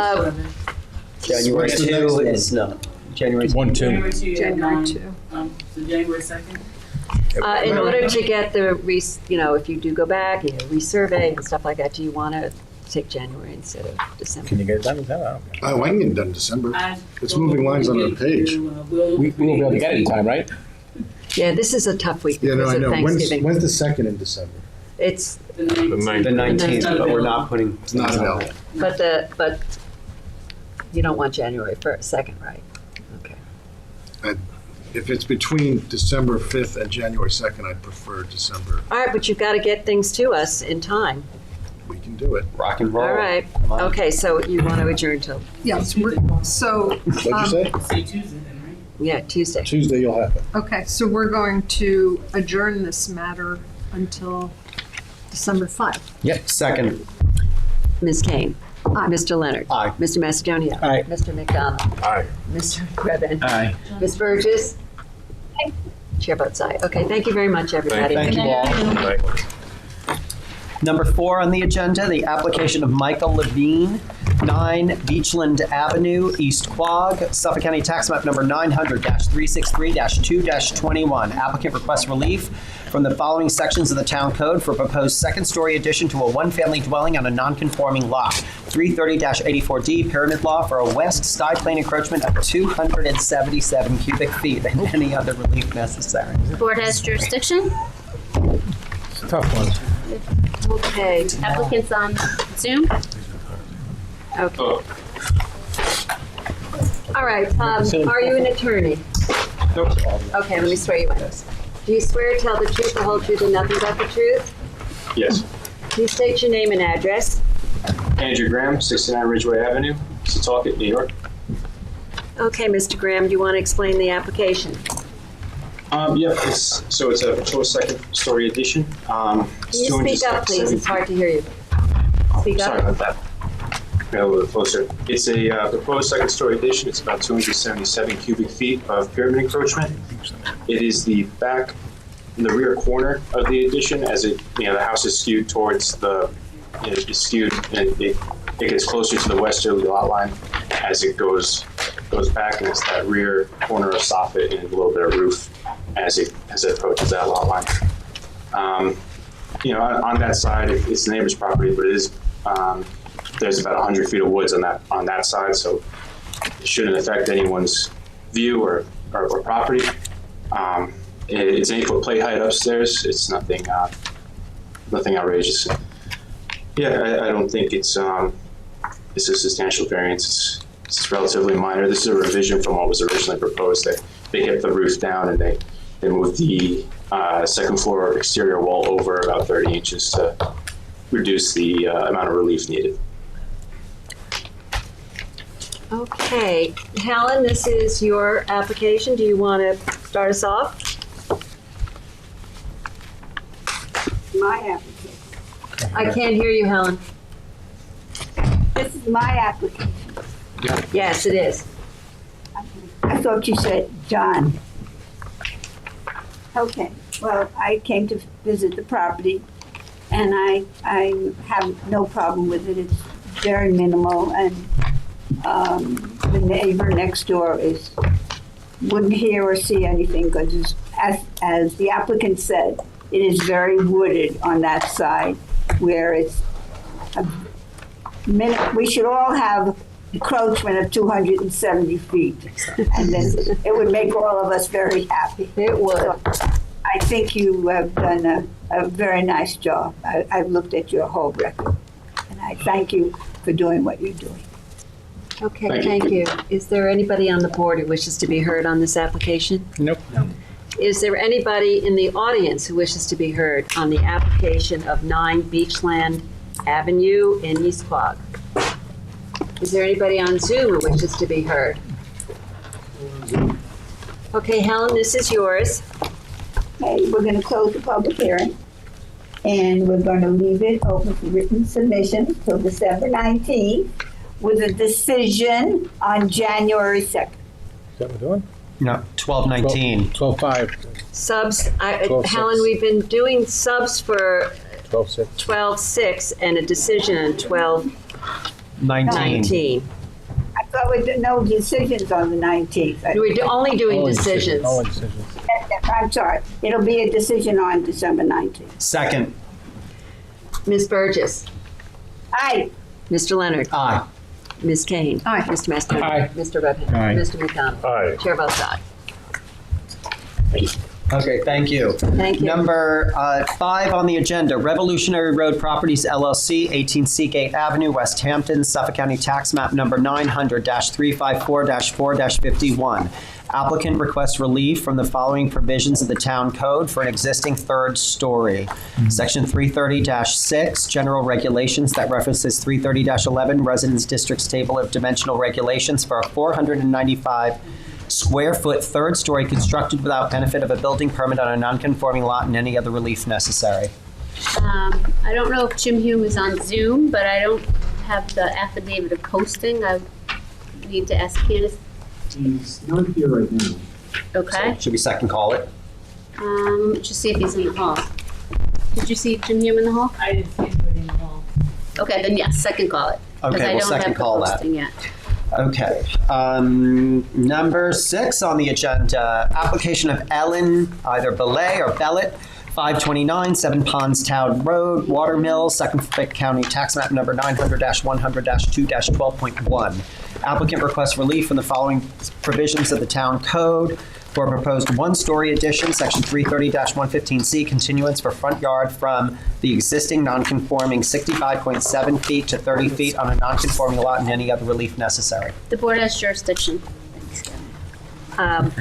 January What's the 2 next is no. January 2. 1, 2. January 2. So January 2nd? In order to get the, if you do go back, resurvey and stuff like that, do you want to take January instead of December? Can you get it done? I don't care. Oh, I can get it done in December. It's moving lines on the page. We won't be able to get it in time, right? Yeah, this is a tough week Yeah, no, because I of know. Thanksgiving. When's the 2nd in December? It's, The 9th. The 19th, but we're not putting. It's not available. but you don't want January 2nd, right? Okay. If it's between December 5th and January 2nd, I'd prefer December. All right, but you've got to get things to us in time. We can do it. Rock and roll. All right. Come on. Okay, so you want to adjourn till, Yes, so, What'd you say? Say Tuesday then, right? yeah, Tuesday. Tuesday, you'll have it. okay, so we're going to adjourn this matter until December 5. Yep, second. Ms. Kane. Aye. Mr. Leonard. Aye. Mr. Macedonia. Aye. Mr. McDonald. Aye. Mr. Greben. Aye. Ms. Burgess. Chair votes aye. Okay, thank you very much, everybody. Thank you all. Aye. Number 4 on the agenda, the application of Michael Levine, 9 Beachland Avenue, East Quogue, Suffolk County Tax Map number 900-363-2-21. Applicant requests relief from the following sections of the Town Code for proposed second-story addition to a one-family dwelling on a non-conforming lot. 330-84D Pyramid Law for a west side plane encroachment of 277 cubic feet and any other relief necessary. The board has jurisdiction. It's a tough one. Okay, Applicants on Zoom. okay. All right, are you an attorney? Nope. Okay, let me swear you in. Do you swear to tell the truth, the whole truth, and nothing but the truth? Yes. Please state your name and address. Andrew Graham, 69 Ridgeway Avenue, Setauket, New York. Okay, Mr. Graham, do you want to explain the application? Yep, so it's a proposed second-story addition. Can you speak up, please? It's hard to hear you. Speak Sorry up. about that. A little closer. It's a proposed second-story addition. It's about 277 cubic feet of pyramid encroachment. It is the back, in the rear corner of the addition, as the house is skewed towards it's skewed, and it gets closer to the westerly lot line as it goes back, and it's that rear corner of soffit and a little bit of roof as it approaches that lot line. on that side, it's the neighbor's property, but it is, there's about 100 feet of woods on that side, so it shouldn't affect anyone's view or property. It's an 8-foot plate height upstairs. It's nothing outrageous. Yeah, I don't think it's a substantial variance. It's relatively minor. This is a revision from what was originally proposed. They kept the roof down and they moved the second floor exterior wall over about 30 inches to reduce the amount of relief needed. Okay, Helen, this is your application. Do you want to start us off? My application. I can't hear you, Helen. This is my application. Yes, it is. I thought you said John. Okay, well, I came to visit the property and I have no problem with it. It's very minimal and the neighbor next door wouldn't hear or see anything because as the applicant said, it is very wooded on that side where it's we should all have encroachment of 270 feet. And then it would make all of us very happy. It would. So I think you have done a very nice job. I've looked at your whole record. And I thank you for doing what you're doing. Okay, thank you. Is there anybody on the board who wishes to be heard on this application? Nope. No. Is there anybody in the audience who wishes to be heard on the application of 9 Beachland Avenue in East Quogue? Is there anybody on Zoom who wishes to be heard? Okay, Helen, this is yours. Okay, we're going to close the public hearing. And we're going to leave it open for written submissions till December 19th with a decision on January 2nd. Is that what we're doing? No, 12/19. 12/5. Subs, 12/6. Helen, we've been doing subs for 12/6. 12/6 and a decision on 12/19. I thought we did no decisions on the 19th. We're only doing decisions. Only decisions. I'm sorry. It'll be a decision on December 19th. Second. Ms. Burgess. Aye. Mr. Leonard. Aye. Ms. Kane. Aye. Mr. Maston. Aye. Mr. Redmond. Aye. Mr. McDonald. Aye. Chair votes aye. Okay, thank you. Thank you. Number 5 on the agenda, Revolutionary Road Properties LLC, 18 Seagate Avenue, West Hampton, Suffolk County Tax Map Number 900-354-4-51. Applicant requests relief from the following provisions of the Town Code for an existing third story. Section 330-6, General Regulations that references 330-11, Residence District's Table of Dimensional Regulations for a 495 square foot third story constructed without benefit of a building permit on a non-conforming lot and any other relief necessary. I don't know if Jim Hume is on Zoom, but I don't have the affidavit of posting. I need to ask Candace. He's not here right now. Okay. Should we second call it? Just see if he's in the hall. Did you see Jim Hume in the hall? I didn't see anybody in the hall. Okay, then yes, second call it. 'Cause Okay, I we'll don't second have the call that. posting yet. Okay. Number 6 on the agenda, application of Ellen, either Belay or Bellet, 529 Seven Ponds Town Road, Watermill, Suffolk County Tax Map Number 900-100-2-12.1. Applicant requests relief from the following provisions of the Town Code for a proposed one-story addition, Section 330-115C, continuance for front yard from the existing non-conforming 65.7 feet to 30 feet on a non-conforming lot and any other relief necessary. The board has jurisdiction.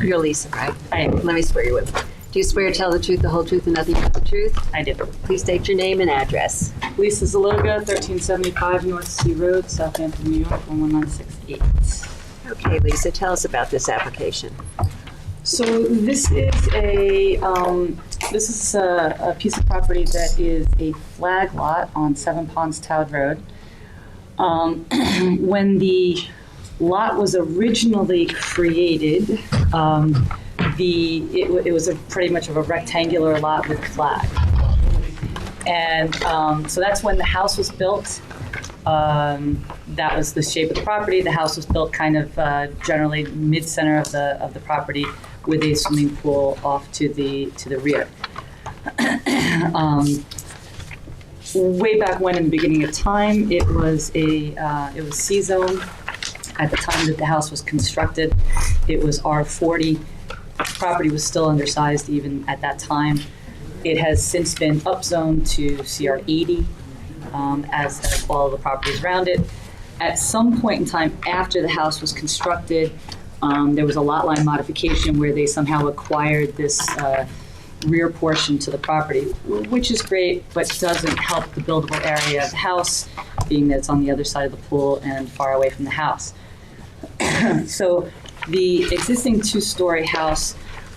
You're Lisa, right? Let me swear you in. Do you swear to tell the truth, the whole truth, and nothing but the truth? I do. Please state your name and address. Lisa Zaloga, 1375 North Sea Road, Southampton, New York, 11968. Okay, Lisa, tell us about this application. So this is a piece of property that is a flag lot on Seven Ponds Town Road. When the lot was originally created, it was pretty much of a rectangular lot with flag. And so that's when the house was built. That was the shape of the property. The house was built kind of generally mid-center of the property with a swimming pool off to the rear. way back when, in the beginning of time, it was C-zone. At the time that the house was constructed, it was R40. Property was still undersized even at that time. It has since been upzoned to CR80, as all of the properties around it. At some point in time after the house was constructed, there was a lot line modification where they somehow acquired this rear portion to the property, which is great, but doesn't help the buildable area of the house, being that it's on the other side of the pool and far away from the house. So the existing two-story house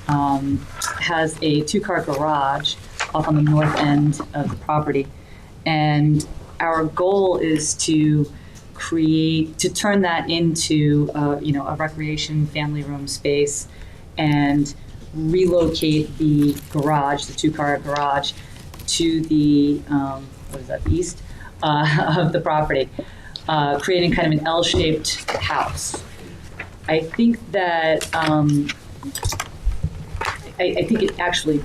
has a two-car garage up on the north end of the property, and our goal is to turn that into a recreation family room space and relocate the garage, the two-car garage, to the east of the property, creating kind of an L-shaped house. I think that I think it actually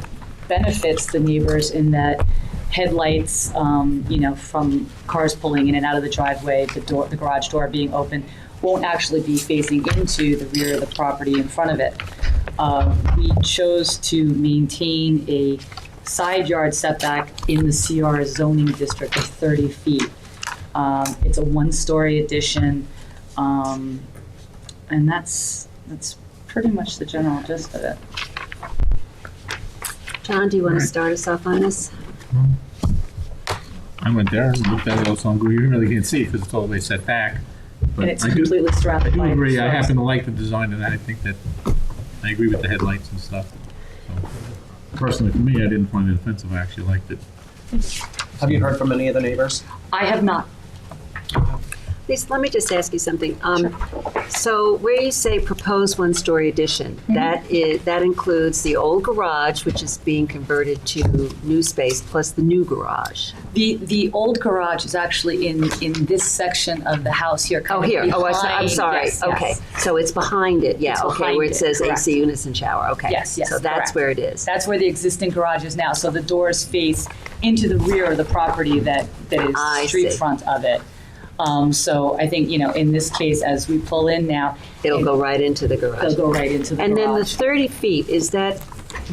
benefits the neighbors in that headlights, from cars pulling in and out of the driveway, the garage door being open, won't actually be facing into the rear of the property in front of it. We chose to maintain a side yard setback in the CR zoning district of 30 feet. It's a one-story addition, and that's pretty much the general gist of it. John, do you want to start us off on this? I went there and looked at it also on Google. You really can't see it because it's all the way set back. But And it's completely surrounded by. I do agree. I shrubs. happen to like the design of that. I think that I agree with the headlights and stuff. So, personally, for me, I didn't find it offensive. I actually liked it. Have you heard from any of the neighbors? I have not. Please, let me just ask you something. So where you say proposed one-story addition, that includes the old garage, which is being converted to new space, plus the new garage. The old garage is actually in this section of the house here. Oh, here. Oh, I'm sorry. Yes, Okay. yes. So it's behind it. Yeah. It's Okay. behind Where it it, says correct. AC units and shower. Okay. Yes, yes, So that's correct. where it is. That's where the existing garage is now. So the doors face into the rear of the property that I is street see. front of it. So I think, in this case, as we pull in now, It'll go right into the garage. They'll go right into the And garage. then the 30 feet, is that,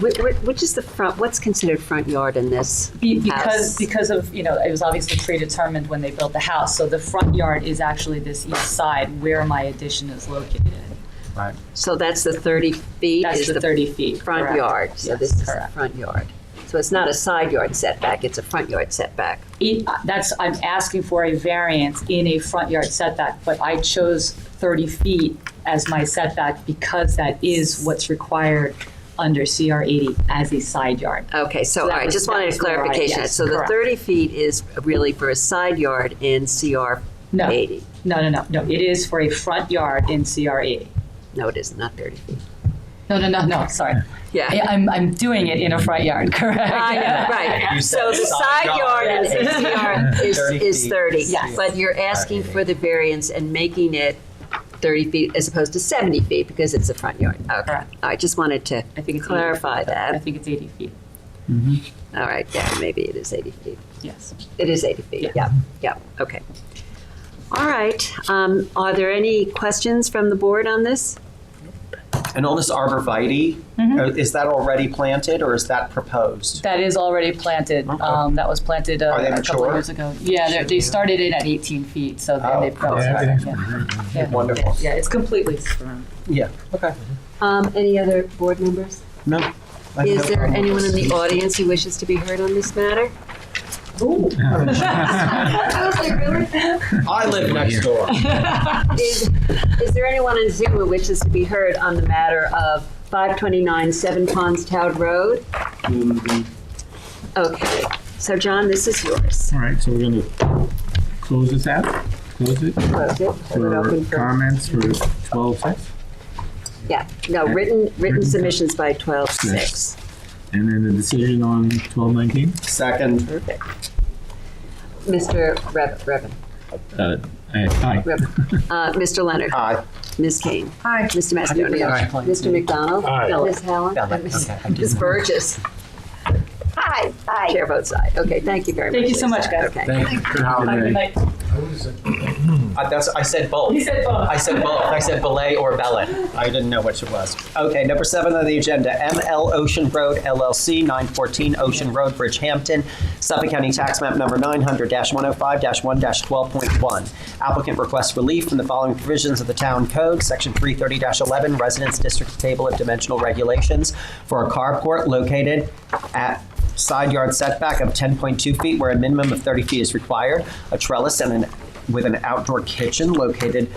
which is the front, what's considered front yard in this house? Because of, it was obviously predetermined when they built the house. So the front yard is actually this east side where my addition is located. Right. So that's the 30 feet? That's is the 30 feet, Front correct. yard. So Yes, this is the correct. front yard. So it's not a side yard setback, it's a front yard setback. I'm asking for a variance in a front yard setback, but I chose 30 feet as my setback because that is what's required under CR 80 as a side yard. Okay, so all that right, was- just that wanted was a where I- clarification. yes, So the correct. 30 feet is really for a side yard in CR No. 80? No, it is for a front yard in CR 80. No, it isn't, not 30 feet. No, sorry. Yeah. I'm doing it in a front yard, correct? I know, right. So the side yard in CR is 30. Yes. But you're asking for the variance and making it 30 feet as opposed to 70 feet because it's a front yard. Okay. I just wanted to clarify I that. think it's 80 feet. All right, yeah, maybe it is 80 feet. Yes. It is 80 feet, yeah, okay. All right, are there any questions from the board on this? And all this arborvitae, is that already planted or is that proposed? That is already planted. That was planted Are they a couple mature? of years ago. Yeah, they started in at 18 feet, so then they've grown. Yeah, everything's Yeah. Wonderful. Yeah, it's completely surrounded. Yeah, okay. Any other board members? No. I Is have there no anyone in the questions. audience who wishes to be heard on this matter? I was like, really? I live next door. Is there anyone on Zoom who wishes to be heard on the matter of 529 Seven Ponds Town Road? Okay, so John, this is yours. All right, so we're going to close this out. Close it. Close it. Hold it open For for, comments for 12:6. yeah, no, written submissions by 12/6. And then the decision on 12:19. Second. Perfect. Mr. Revan. Aye. Mr. Leonard. Aye. Ms. Kane. Hi. Mr. Macedonia. Aye. Mr. McDonald. Aye. Ms. Helen. Aye. and Ms. Okay, I didn't Ms. know. Burgess. Aye. Aye. Chair votes aye. Okay, thank you very much. Thank you so much, Lisa. guys. Okay. Thank you. Good Have a holiday. good night. I said both. He said both. I said both. I said belay or bellin. I didn't know which it was. Okay, number 7 on the agenda, ML Ocean Road LLC, 914 Ocean Road, Bridgehampton, Suffolk County Tax Map number 900-105-1-12.1. Applicant requests relief from the following provisions of the Town Code, Section 330-11, Residence District Table of Dimensional Regulations, for a carport located at side yard setback of 10.2 feet where a minimum of 30 feet is required, a trellis with an outdoor kitchen located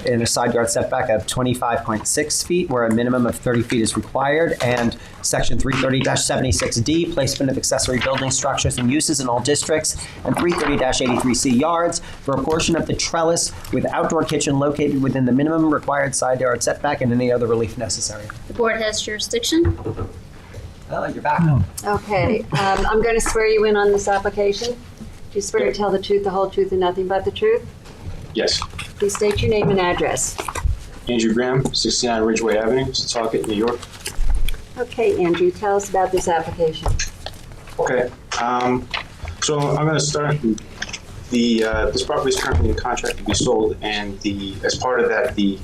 in a side yard setback of 25.6 feet where a minimum of 30 feet is required, and Section 330-76D, placement of accessory building structures and uses in all districts, and 330-83C yards for a portion of the trellis with outdoor kitchen located within the minimum required side yard setback and any other relief necessary. The board has jurisdiction. Oh, you're back. Okay, I'm going to swear you in on this application. Do you swear to tell the truth, the whole truth, and nothing but the truth? Yes. Please state your name and address. Andrew Graham, 69 Ridgeway Avenue, Setauket, New York. Okay, Andrew, tell us about this application. Okay, so I'm going to start. This property is currently in contract to be sold, and as part of that, the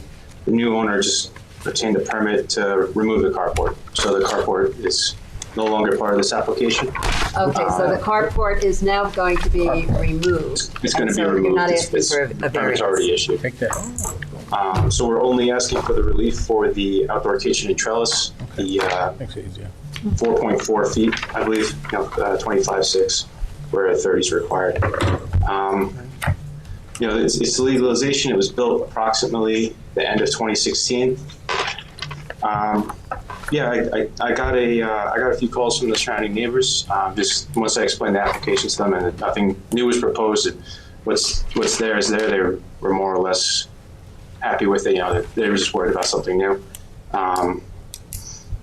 new owner just obtained a permit to remove the carport. So the carport is no longer part of this application. Okay, so the carport is now going to be removed. It's going to be So removed. you're not It's- asking for a Permit's variance. already issued. Take that. So we're only asking for the relief for the outdoor kitchen and trellis, the Makes it easier. 4.4 feet, I believe, 25.6, where 30 is required. It's legalization. It was built approximately the end of 2016. I got a few calls from the surrounding neighbors. Just once I explained the application to them, and nothing new was proposed. What's there is there. They were more or less happy with it. They were just worried about something new.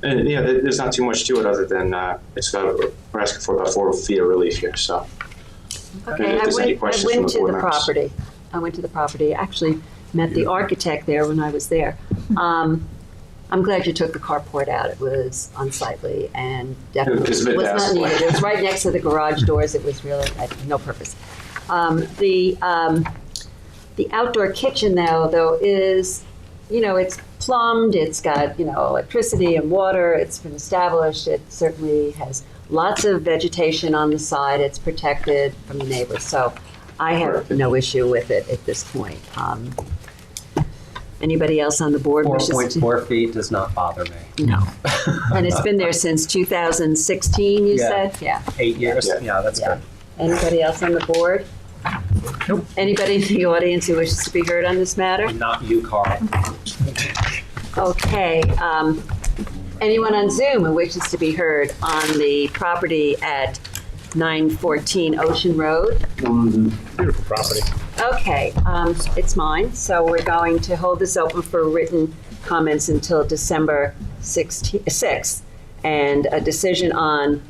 There's not too much to it other than we're asking for about 4 feet of relief here. So, Okay, if there's any questions from went the to board the members. property. I went to the property. Actually met the architect there when I was there. I'm glad you took the carport out. It was unsightly and definitely It's a bit was not dazzling. needed. It was right next to the garage doors. It was really had no purpose. The outdoor kitchen though is, it's plumbed. It's got electricity and water. It's been established. It certainly has lots of vegetation on the side. It's protected from the neighbors. So I have no issue with it at this point. Anybody else on the board wishes to? 4.4 feet does not bother me. No. And it's been there since 2016, you Yeah. said? Yeah. 8 years? Yeah. Yeah, that's good. Anybody else on the board? Nope. Anybody in the audience who wishes to be heard on this matter? Not you, Carl. Okay. Anyone on Zoom who wishes to be heard on the property at 914 Ocean Road? Beautiful property. Okay, it's mine, so we're going to hold this open for written comments until December 6th, and a decision on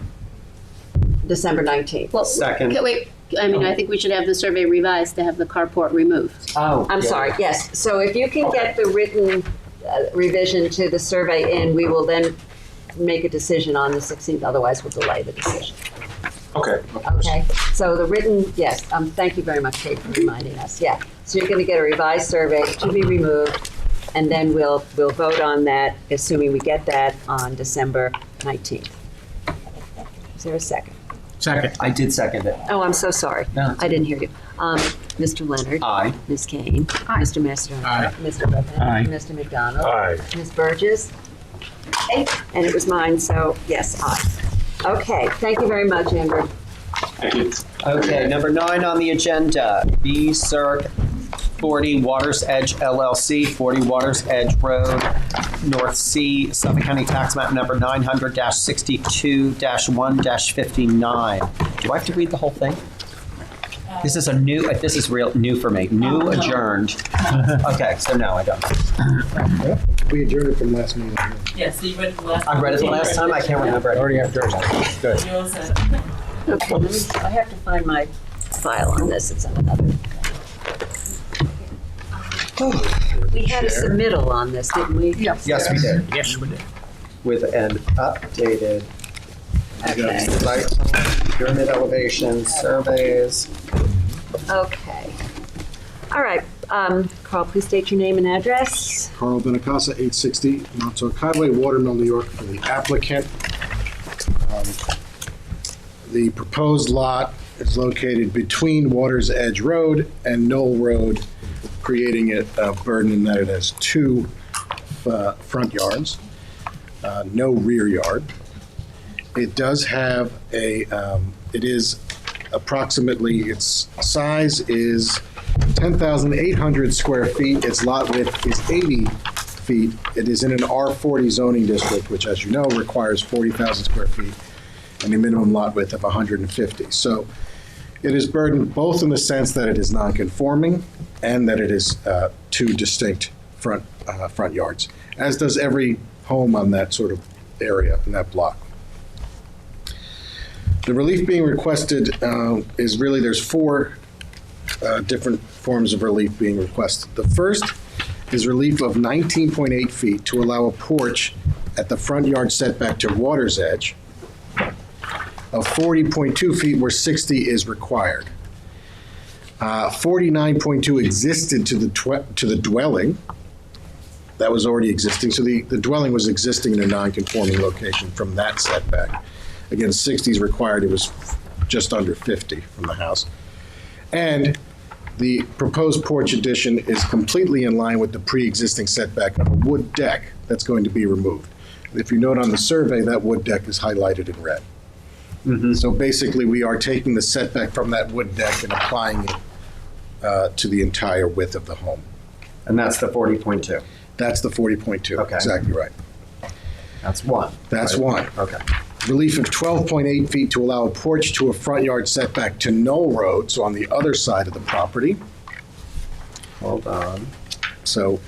December 19th. Well, Second. wait, I think we should have the survey revised to have the carport removed. Oh. I'm sorry, yes, so if you can get the written revision to the survey in, we will then make a decision on the 16th, otherwise we'll delay the decision. Okay. Okay, so the written, yes, thank you very much, Kate, for reminding us, yeah. So you're gonna get a revised survey to be removed, and then we'll vote on that, assuming we get that on December 19th. Is there a second? Second. I did second it. Oh, I'm so sorry. No, it's I didn't hear you. Mr. Leonard. Aye. Ms. Kane. Mr. Macedonia. Aye. Mr. Bevin. Aye. Mr. McDonald. Aye. Ms. Burgess. Aye. And it was mine, so yes, aye. Okay, thank you very much, Amber. Thank you. Okay, number 9 on the agenda, B Circ 40 Waters Edge LLC, 40 Waters Edge Road, North Sea, Suffolk County Tax Map number 900-62-1-59. Do I have to read the whole thing? This is real new for me. New adjourned. Okay, so no, I don't. We adjourned it from last meeting. Yeah, so you read the last. I read it the last time, I can't remember it. Already have yours. Good. You all set? Okay, I have to find my file on this. It's on another. We had a submittal on this, didn't we? Yes. Yes, we did. Yes, we did. With an updated Okay. Site plan, pyramid elevations, surveys. Okay. All right, Carl, please state your name and address. Carl Benacasa, 860 Montauk Highway, Watermill, New York, for the applicant. The proposed lot is located between Water's Edge Road and Knoll Road, creating a burden in that it has two front yards, no rear yard. It does have it is approximately, its size is 10,800 square feet. Its lot width is 80 feet. It is in an R40 zoning district, which, as you know, requires 40,000 square feet and a minimum lot width of 150. So it is burdened both in the sense that it is non-conforming and that it is two distinct front yards, as does every home on that sort of area, in that block. The relief being requested is really, there's four different forms of relief being requested. The first is relief of 19.8 feet to allow a porch at the front yard setback to Water's Edge of 40.2 feet where 60 is required. 49.2 existed to the dwelling. That was already existing. So the dwelling was existing in a non-conforming location from that setback. Again, 60 is required. It was just under 50 from the house. And the proposed porch addition is completely in line with the pre-existing setback of a wood deck that's going to be removed. If you note on the survey, that wood deck is highlighted in red. So basically, we are taking the setback from that wood deck and applying it to the entire width of the home. And that's the 40.2? That's the 40.2, Okay. Exactly right. That's one. That's right? one. Okay. Relief of 12.8 feet to allow a porch to a front yard setback to Knoll Road, so on the other side of the property. Hold on. So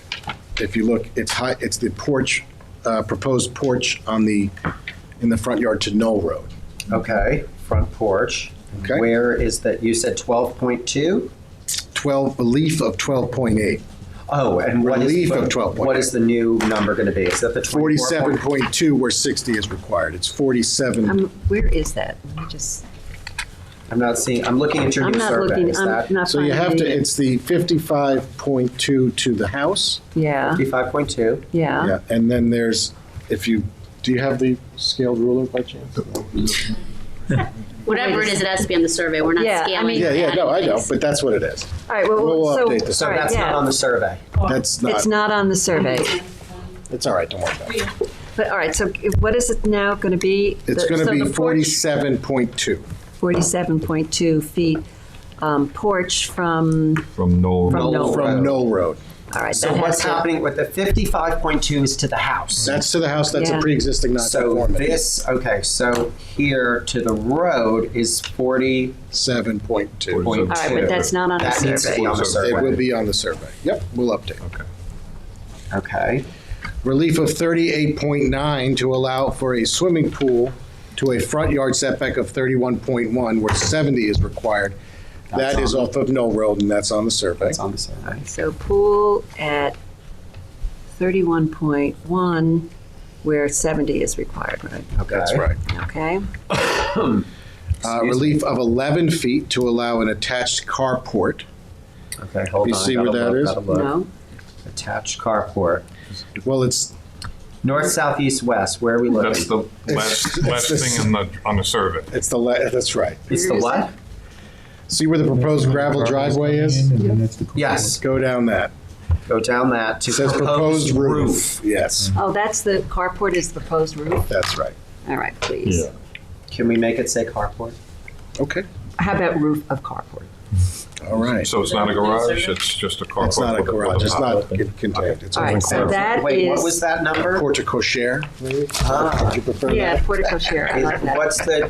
if you look, it's the porch, proposed porch in the front yard to Knoll Road. Okay, front porch. Okay. Where is that? You said 12.2? Relief of 12.8. Oh, and what Relief is, of 12.8. What is the new number going to be? Is that the 47.2 where 60 is required. It's 47. Where is that? Let me just. I'm not seeing. I'm looking at your I'm new not survey. looking. Is I'm that not So you have finding to, it. it's the 55.2 to the house. Yeah. 55.2? Yeah. Yeah, and then there's, do you have the scaled ruler by chance? Whatever it is, it has to be on the survey. We're not Yeah, I scaling. mean- Yeah, no, I know, things. but that's what it is. All right. Well, We'll so, update this. So all right, that's yeah. not on the survey. That's not, It's not on the survey. it's all right, don't worry about it. But all right. So what is it now going to be? It's going to so be the porch- 47.2. 47.2 feet porch from Knoll. From Knoll From Road. Knoll Road. All right. So that has what's to- happening with the 55.2 is to the house. That's to the house, that's Yeah. a pre-existing So non-conformity. this, okay, so here to the road is 7.2. All right, but that's not on the That needs to survey. be on the It survey. will be on the survey. Yep, we'll update. Okay. Relief of 38.9 to allow for a swimming pool to a front yard setback of 31.1 where 70 is required. That is off of Knoll Road, and that's on the survey. That's on the survey. So pool at 31.1 where 70 is required, right? Okay. That's right. Okay. Relief of 11 feet to allow an attached carport. Okay, hold You on. see gotta where that look, is? gotta look. No. Attached carport. Well, it's North, south, east, west. Where are we looking? That's the last thing on the survey. it's that's right. It's the what? See where the proposed gravel driveway is? Yes. Go down that. Go down that to It says proposed roof. Yes, Oh, that's the carport is the proposed roof? that's right. All right, please. Can we make it say carport? Okay, How about roof of carport? all right. So it's not a garage, it's just a carport. It's not a with garage, it's not top. contained. It's All right, so that Wait, is. what was that number? Porte cochere, maybe? Ah. Would you prefer Yeah, that? portico share. I like that. What's the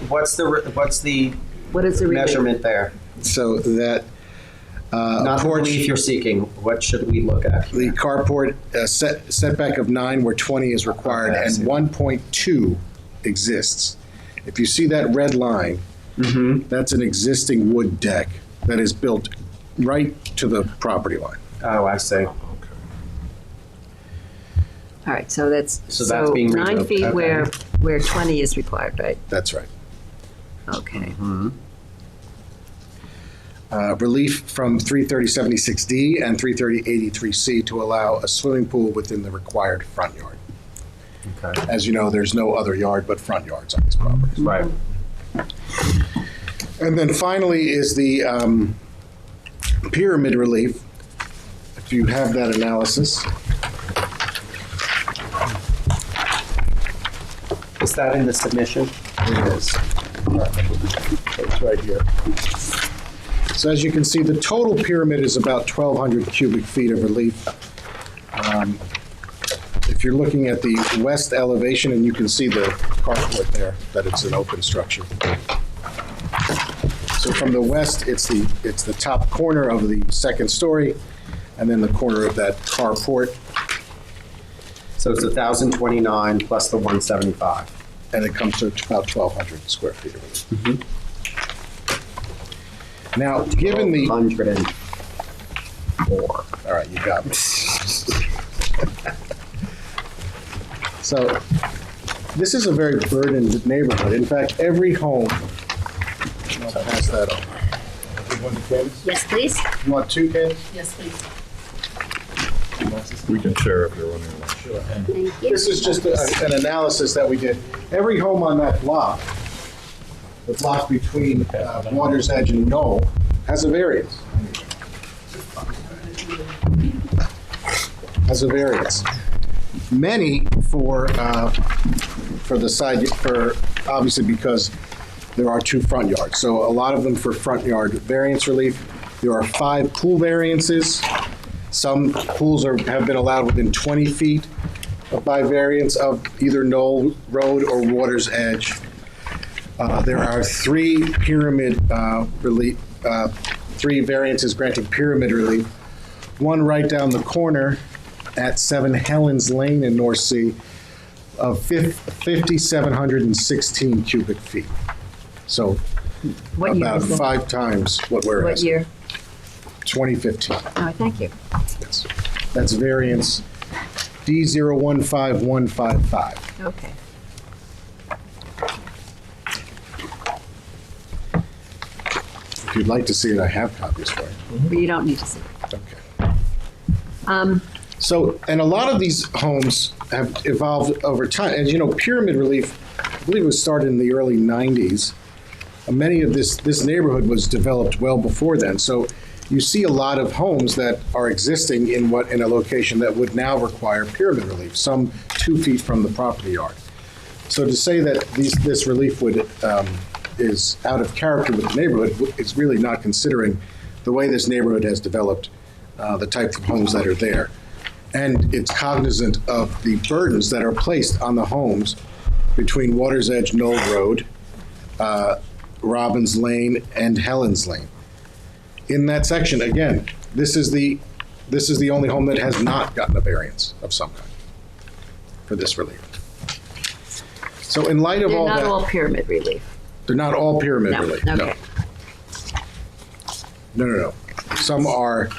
What is the relief? measurement there? So that Not the porch, relief you're seeking. What should we look at? the carport setback of 9 where 20 is required, Okay, I and see. 1.2 exists. If you see that red line, that's an existing wood deck that is built right to the property line. Oh, I see. All All right, so that's, So that's being 9 removed, feet okay. where 20 is required, right? That's right. Okay. Relief from 33076D and 33083C to allow a swimming pool within the required front yard. Okay. As you know, there's no other yard but front yards on these properties. Right. And then finally is the pyramid relief. If you have that analysis. Is that in the submission? It is. It's right here. So as you can see, the total pyramid is about 1,200 cubic feet of relief. If you're looking at the west elevation, and you can see the carport there, that it's an open structure. So from the west, it's the top corner of the second story, and then the corner of that carport. So it's 1,029 plus the 175. And it comes to about 1,200 square feet of relief. Now, given the 104. All right, you got me. So, this is a very burdened neighborhood. In fact, every home. I'll pass that on. You want the cans? Yes, please. You want 2 cans? Yes, please. We can share if you're running along. Sure. Thank you. This is just an analysis that we did. Every home on that block, the block between Water's Edge and Knoll, has a variance. Has a variance. Many for the side, obviously because there are 2 front yards. So a lot of them for front yard variance relief. There are 5 pool variances. Some pools have been allowed within 20 feet by variance of either Knoll Road or Water's Edge. There are 3 pyramid relief, 3 variances granting pyramid relief. One right down the corner at 7 Helens Lane in North Sea of 5,716 cubic feet. So What year about was that? 5 times what we're What asking. year? 2015. Oh, thank you. Yes. That's variance D015155. Okay. If you'd like to see it, I have copies for you. But you don't need to see. Okay. Um, So, and a lot of these homes have evolved over time. And, you know, pyramid relief, I believe it was started in the early 90s. Many of this neighborhood was developed well before then. So you see a lot of homes that are existing in a location that would now require pyramid relief, some 2 feet from the property yard. So to say that this relief is out of character with the neighborhood is really not considering the way this neighborhood has developed, the types of homes that are there. And it's cognizant of the burdens that are placed on the homes between Water's Edge Knoll Road, Robbins Lane, and Helens Lane. In that section, again, this is the only home that has not gotten a variance of some kind for this relief. So in light of they're all that. not all pyramid relief. They're not all pyramid No, relief, okay. No. Some are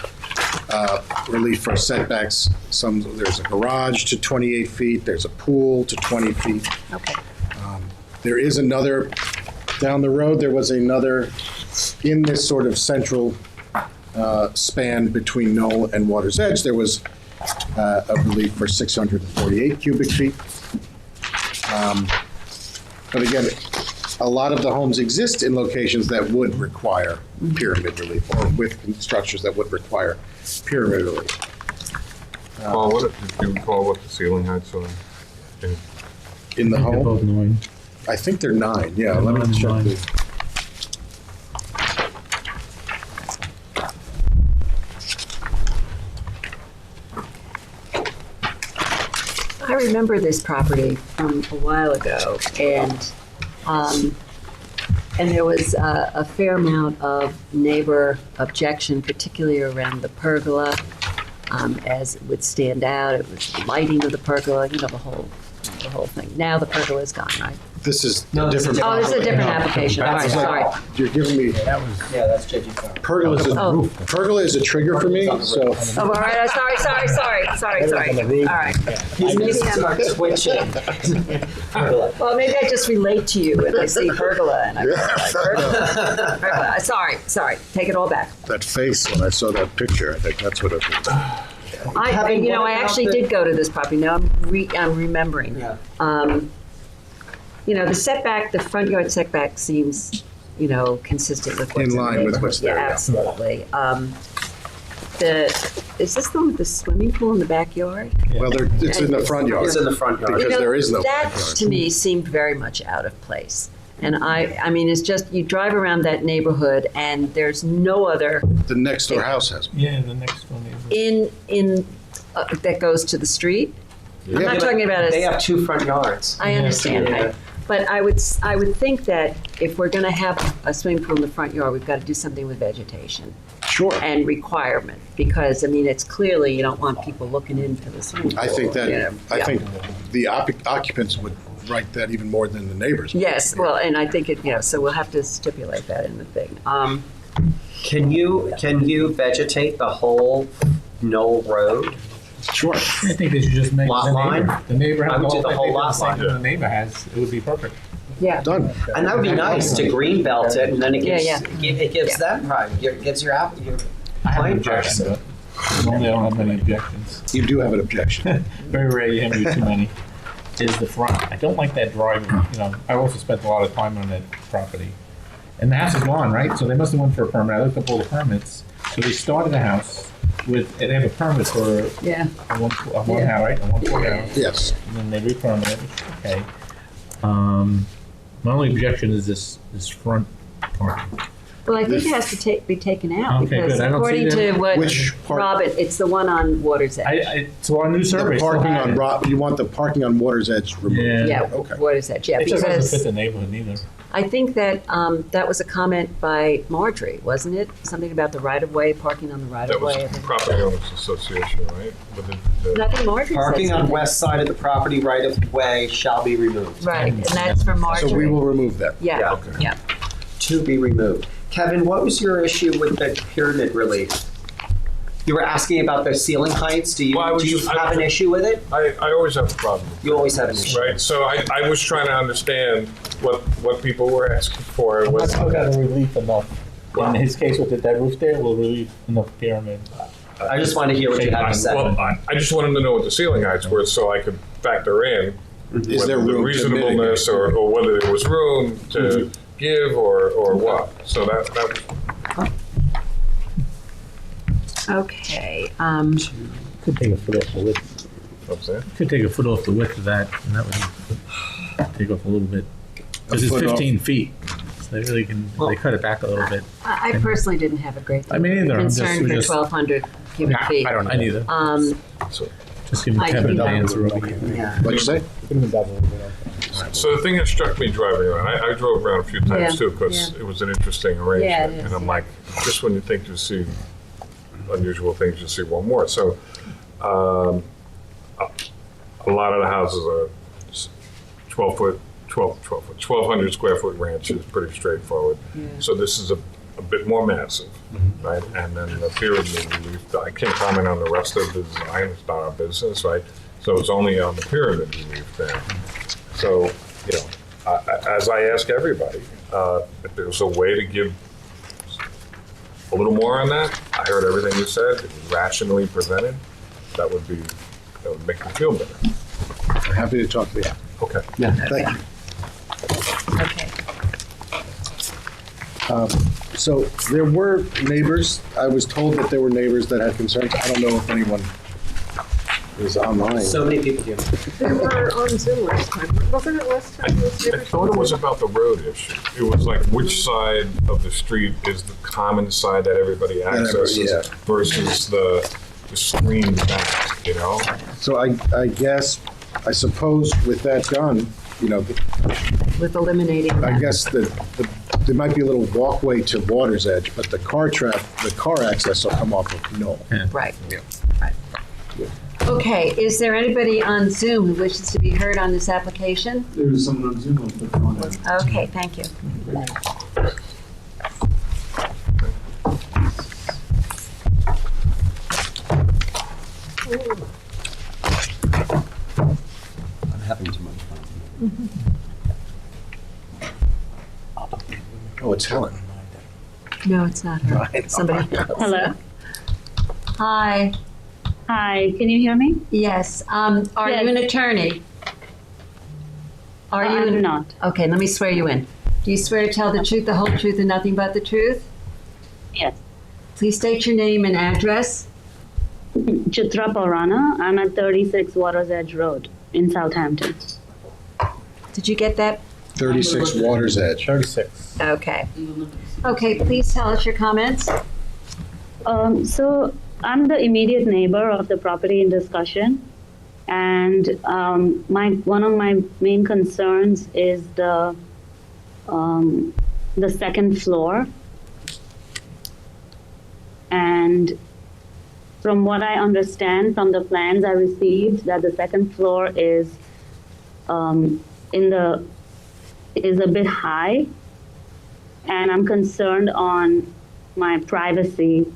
relief for setbacks. There's a garage to 28 feet, there's a pool to 20 feet. Okay. There is another, down the road, there was another, in this sort of central span between Knoll and Water's Edge, there was a relief for 648 cubic feet. But again, a lot of the homes exist in locations that would require pyramid relief, or with structures that would require pyramid relief. Paul, what do you recall what the ceiling heights are? In the They're both home, 9. I think they're 9, yeah, let me check 9. the. I remember this property from a while ago, and there was a fair amount of neighbor objection, particularly around the pergola, as it would stand out. It was the lighting of the pergola, you know, the whole thing. Now the pergola is gone, right? This is No, a this is different. Oh, this is a different property. application. All right, sorry. You're giving me, Yeah, that's JG Farm. pergola is a trigger for me, so. Oh, all right, sorry. All right. Maybe I'm, Twitching. well, maybe I just relate to you and I see pergola and I'm like, pergola. Pergola. Sorry, take it all back. That face, when I saw that picture, I think that's what it was. I actually did go to this property. Now I'm remembering. Yeah. The setback, the front yard setback seems, consistent with what's In line the with neighborhood. what's there, Yeah, yeah. absolutely. Is this the one with the swimming pool in the backyard? Well, it's in the front yard. It's in the front yard. Because there is no That backyard. to me seemed very much out of place. And I mean, it's just, you drive around that neighborhood and there's no other The next door house has. Yeah, the next one is. in that goes to the street. I'm Yeah. not talking about They a, have 2 front yards. I understand, Yeah. but I would think that if we're going to have a swimming pool in the front yard, we've got to do something with vegetation Sure. and requirement, because I mean, it's clearly you don't want people looking into the swimming pool. I think that, Yeah. think the occupants would write that even more than the neighbors. Yes, well, and I think so we'll have to stipulate that in the thing. Can you vegetate the whole Knoll Road? Sure. I think they should just make Lot the line? neighbor. The neighbor I has would do the the whole whole lot thing line. that the neighbor has. It would be perfect. Yeah. Done. And that would be nice to green belt it, and then it gives, Yeah, it gives them pride. It gives your I have an client objection, privacy. but normally I don't have many objections. You do have an objection. Very rare you have too many. Is the front. I don't like that driveway. I also spent a lot of time on that property. And the house is gone, right? So they must have went for a permit. I looked up all the permits. So they started the house with, they have a permit for Yeah. a one house, right? A 1-floor house. Yes. And then they re-permit it, which is okay. My only objection is this front part. Well, I think it has to be taken out Okay, because good. I don't see according to them. what Which part? Robin, it's the one on Water's Edge. It's our new survey. The still parking had on it. you want the parking on Water's Edge removed? Yeah. Okay. Water's Edge, yeah, It just doesn't fit because the neighborhood either. I think that that was a comment by Marjorie, wasn't it? Something about the right-of-way, parking on the That was right-of-way. Property Owners Association, right? With the- I think Marjorie said Parking on something. west side of the property right of way shall be removed. Right, and that's from Marjorie. So we will remove that. Yeah, Okay. yeah. To be removed. Kevin, what was your issue with the pyramid relief? You were asking about the ceiling heights. Do you, Well, I was do you just- have an issue with it? I always have a problem. You always have an issue. Right, so I was trying to understand what people were asking for. I'm Was, not sure that relief enough. In his case with the dead roof there, will relieve enough pyramid. I just wanted to hear what you had to say. Well, I just wanted to know what the ceiling heights were so I could factor in Is there whether the room to reasonableness mitigate? or whether there was room to give or what. So that Okay, Could take a foot off the width. what's that? Could take a foot off the width of that, and that would take off a little bit. Because it's foot off. 15 feet. So they really can, they cut it back a little bit. I personally didn't have a great I mean, either. I'm just- concern we're for just- 1,200 cubic feet. I don't know. I neither. So, Just give me I Kevin think an that- answer over here. What'd you say? so the thing that struck me driving around, I drove around a few times Yeah, too because yeah. it was an interesting arrangement. Yeah, it is, and I'm yeah. like, just when you think you see unusual things, you see one more. So a lot of the houses are 1,200 square foot ranch is pretty straightforward. So this is a bit more massive, right? And then the pyramid relief, I can't comment on the rest of the design, it's not our business, right? So it's only on the pyramid relief then. So, as I ask everybody, if there's a way to give a little more on that, I heard everything you said, it was rationally presented, that would make me feel better. I'm happy to talk to you. Okay. Yeah. Thank you. Okay. So there were neighbors. I was told that there were neighbors that had concerns. I don't know if anyone is online. So many people do. They were on Zoom last time. Wasn't it last time? I thought it was about the road issue. It was like which side of the street is the common side that everybody accesses yeah. versus the screened back, So I suppose with that done, With eliminating I that. guess there might be a little walkway to Water's Edge, but the car access will come off of Knoll. Right. Okay, is there anybody on Zoom who wishes to be heard on this application? There's someone on Zoom, I'll put them on. Okay, thank you. I'm having too much fun. Oh, it's Helen. No, it's not her. Somebody else. Hello. Hi. Hi, can you hear me? Yes. Are Yes. you an attorney? Are you? I'm not. Okay, let me swear you in. Do you swear to tell the truth, the whole truth, and nothing but the truth? Yes. Please state your name and address. Chitra Paurana. I'm at 36 Waters Edge Road in Southampton. Did you get that? 36 Waters Edge. 36. Okay. Okay, please tell us your comments. So I'm the immediate neighbor of the property in discussion, and one of my main concerns is the second floor. And from what I understand from the plans I received, that the second floor is a bit high, and I'm concerned on my privacy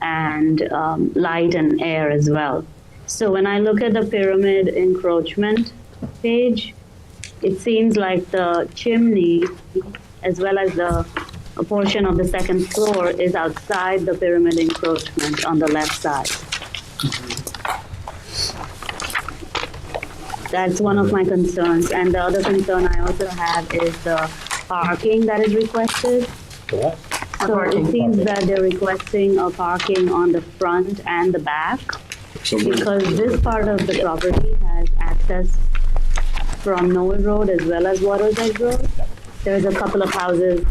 and light and air as well. So when I look at the pyramid encroachment page, it seems like the chimney, as well as a portion of the second floor, is outside the pyramid encroachment on the left side. That's one of my concerns. And the other concern I also have is the parking that is requested. What? So it seems that they're requesting a parking on the front and the back, because this part of the property has access from Noel Road as well as Waters Edge Road. There's a couple of houses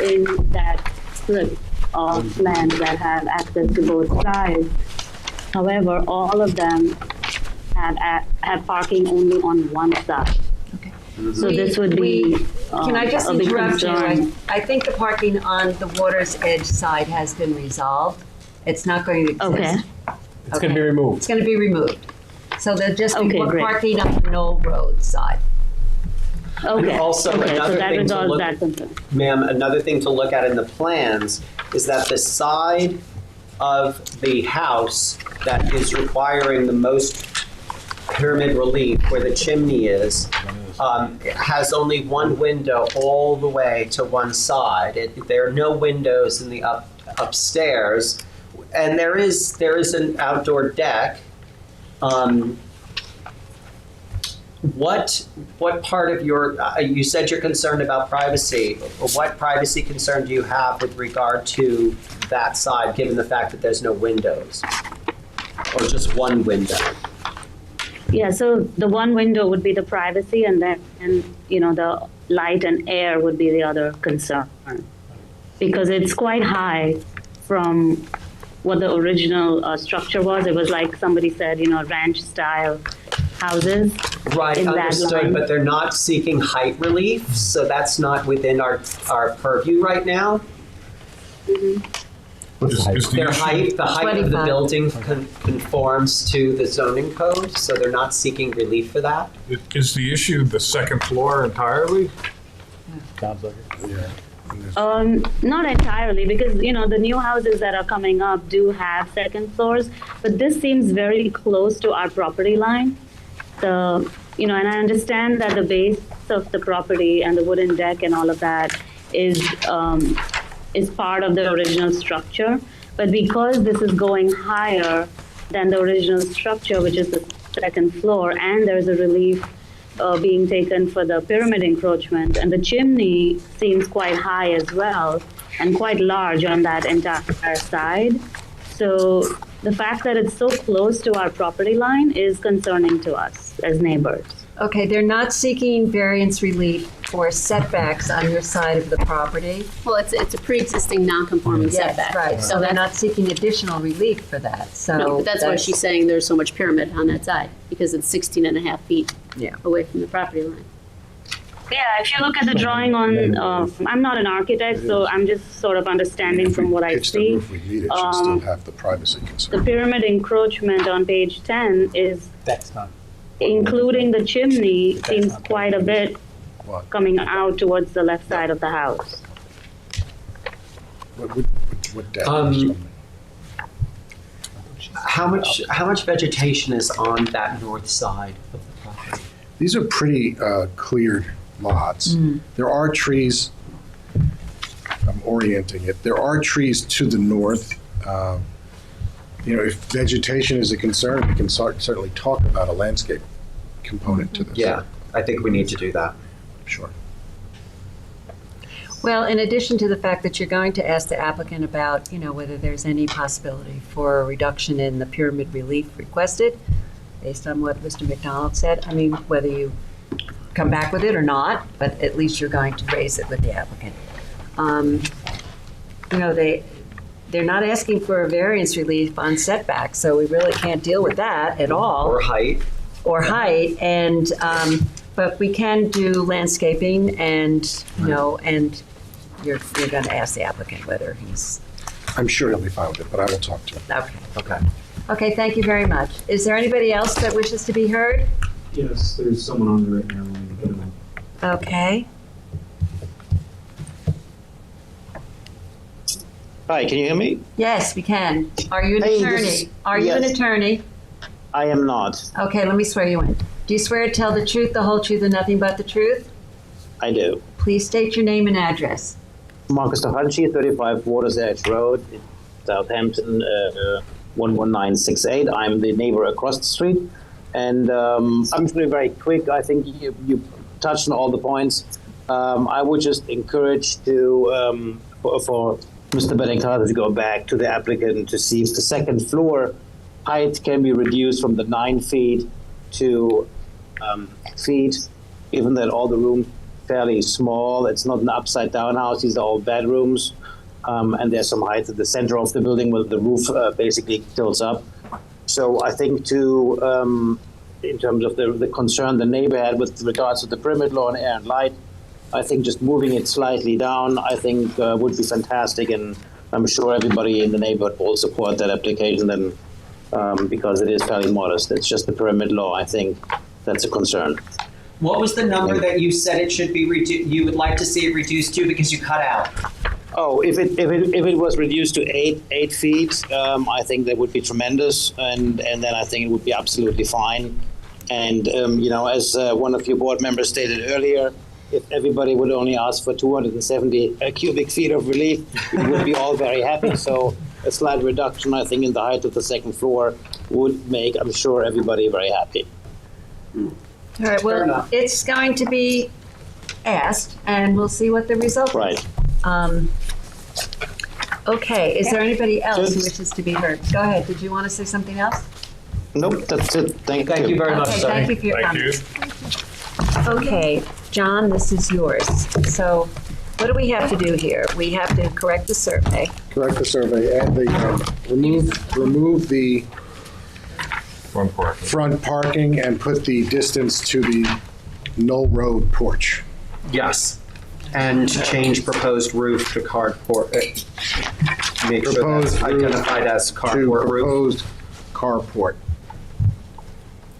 in that strip of land that have access to both sides. However, all of them have parking only on one side. Okay. So this would be Can I just a big interrupt you? concern. I think the parking on the Water's Edge side has been resolved. It's not going to exist. Okay. It's going to be removed. It's going to be removed. So there'll just be Okay, one great. parking on the Knoll Road side. Okay. And also Okay, so another that thing to resolves look, that concern. ma'am, another thing to look at in the plans is that the side of the house that is requiring the most pyramid relief, where the chimney is, has only one window all the way to one side. There are no windows in the upstairs, and there is an outdoor deck. What part of your, you said you're concerned about privacy. What privacy concern do you have with regard to that side, given the fact that there's no windows? Or just one window? Yeah, so the one window would be the privacy, and then, the light and air would be the other concern. Because it's quite high from what the original structure was. It was like somebody said, ranch-style houses. Right, in that understood, line. but they're not seeking height relief, so that's not within our purview right now. Their height, the height of the 25. building conforms to the zoning code, so they're not seeking relief for that. Is the issue the second floor entirely? Sounds like it. Yeah. Not entirely, because the new houses that are coming up do have second floors, but this seems very close to our property line. And I understand that the base of the property and the wooden deck and all of that is part of the original structure, but because this is going higher than the original structure, which is the second floor, and there's a relief being taken for the pyramid encroachment, and the chimney seems quite high as well and quite large on that entire side. So the fact that it's so close to our property line is concerning to us as neighbors. Okay, they're not seeking variance relief for setbacks on your side of the property. Well, it's a pre-existing non-conforming setback. Yes, right. So they're not seeking additional relief for that. So No, but that's why she's saying there's so much pyramid on that side, because it's 16 and a half feet Yeah. away from the property line. Yeah, if you look at the drawing on, I'm not an architect, so I'm just sort of understanding from what I Pitch the see. roof we need, it should still have the privacy concern. The pyramid encroachment on page 10 is, That's not. including the chimney, seems quite a bit What? coming out towards the left side of the house. What depth? How much vegetation is on that north side of the property? These are pretty cleared lots. There are trees, I'm orienting it, there are trees to the north. If vegetation is a concern, we can certainly talk about a landscape component to this. Yeah, I think we need to do that. Sure. Well, in addition to the fact that you're going to ask the applicant about, whether there's any possibility for a reduction in the pyramid relief requested, based on what Mr. McDonald said, I mean, whether you come back with it or not, but at least you're going to raise it with the applicant. They're not asking for a variance relief on setback, so we really can't deal with that at all. Or height. And, but we can do landscaping and, and you're going to ask the applicant whether he's. I'm sure he'll be fine with it, but I will talk to him. Okay. Okay, thank you very much. Is there anybody else that wishes to be heard? Yes, there's someone on there right now. Okay. Hi, can you hear me? Yes, we can. Are you an Hey, attorney? Are you an yes. attorney? I am not. Okay, let me swear you in. Do you swear to tell the truth, the whole truth, and nothing but the truth? I do. Please state your name and address. Marcus Tahanchi, 35 Waters Edge Road, Southampton, 11968. I'm the neighbor across the street. And I'm going to be very quick. I think you touched on all the points. I would just encourage for Mr. Benincasa to go back to the applicant to see if the second floor height can be reduced from the 9 feet to feet, given that all the rooms fairly small. It's not an upside down house. These are all bedrooms. And there's some height at the center of the building where the roof basically tilts up. So I think in terms of the concern the neighbor had with regards to the perimeter law and air and light, I think just moving it slightly down, I think would be fantastic. And I'm sure everybody in the neighborhood will support that application then, because it is fairly modest. It's just the perimeter law. I think that's a concern. What was the number that you said it should be you would like to see it reduced to because you cut out? Oh, if it was reduced to 8 feet, I think that would be tremendous, and then I think it would be absolutely fine. And as one of your board members stated earlier, if everybody would only ask for 270 cubic feet of relief, we would be all very happy. So a slight reduction, I think, in the height of the second floor would make, I'm sure, everybody very happy. All right, well, it's going to be asked, and we'll see what the result is. Right. Okay, is there anybody else who wishes to be heard? Go ahead, did you want to say something else? Nope, that's it. Thank you very much. Okay, thank you for your comments. Okay, John, this is yours. So what do we have to do here? We have to correct the survey. Correct the survey, add the, remove the front parking and put the distance to the Knoll Road porch. Yes. And change proposed roof to carport. Make sure that's identified as carport roof. Proposed carport.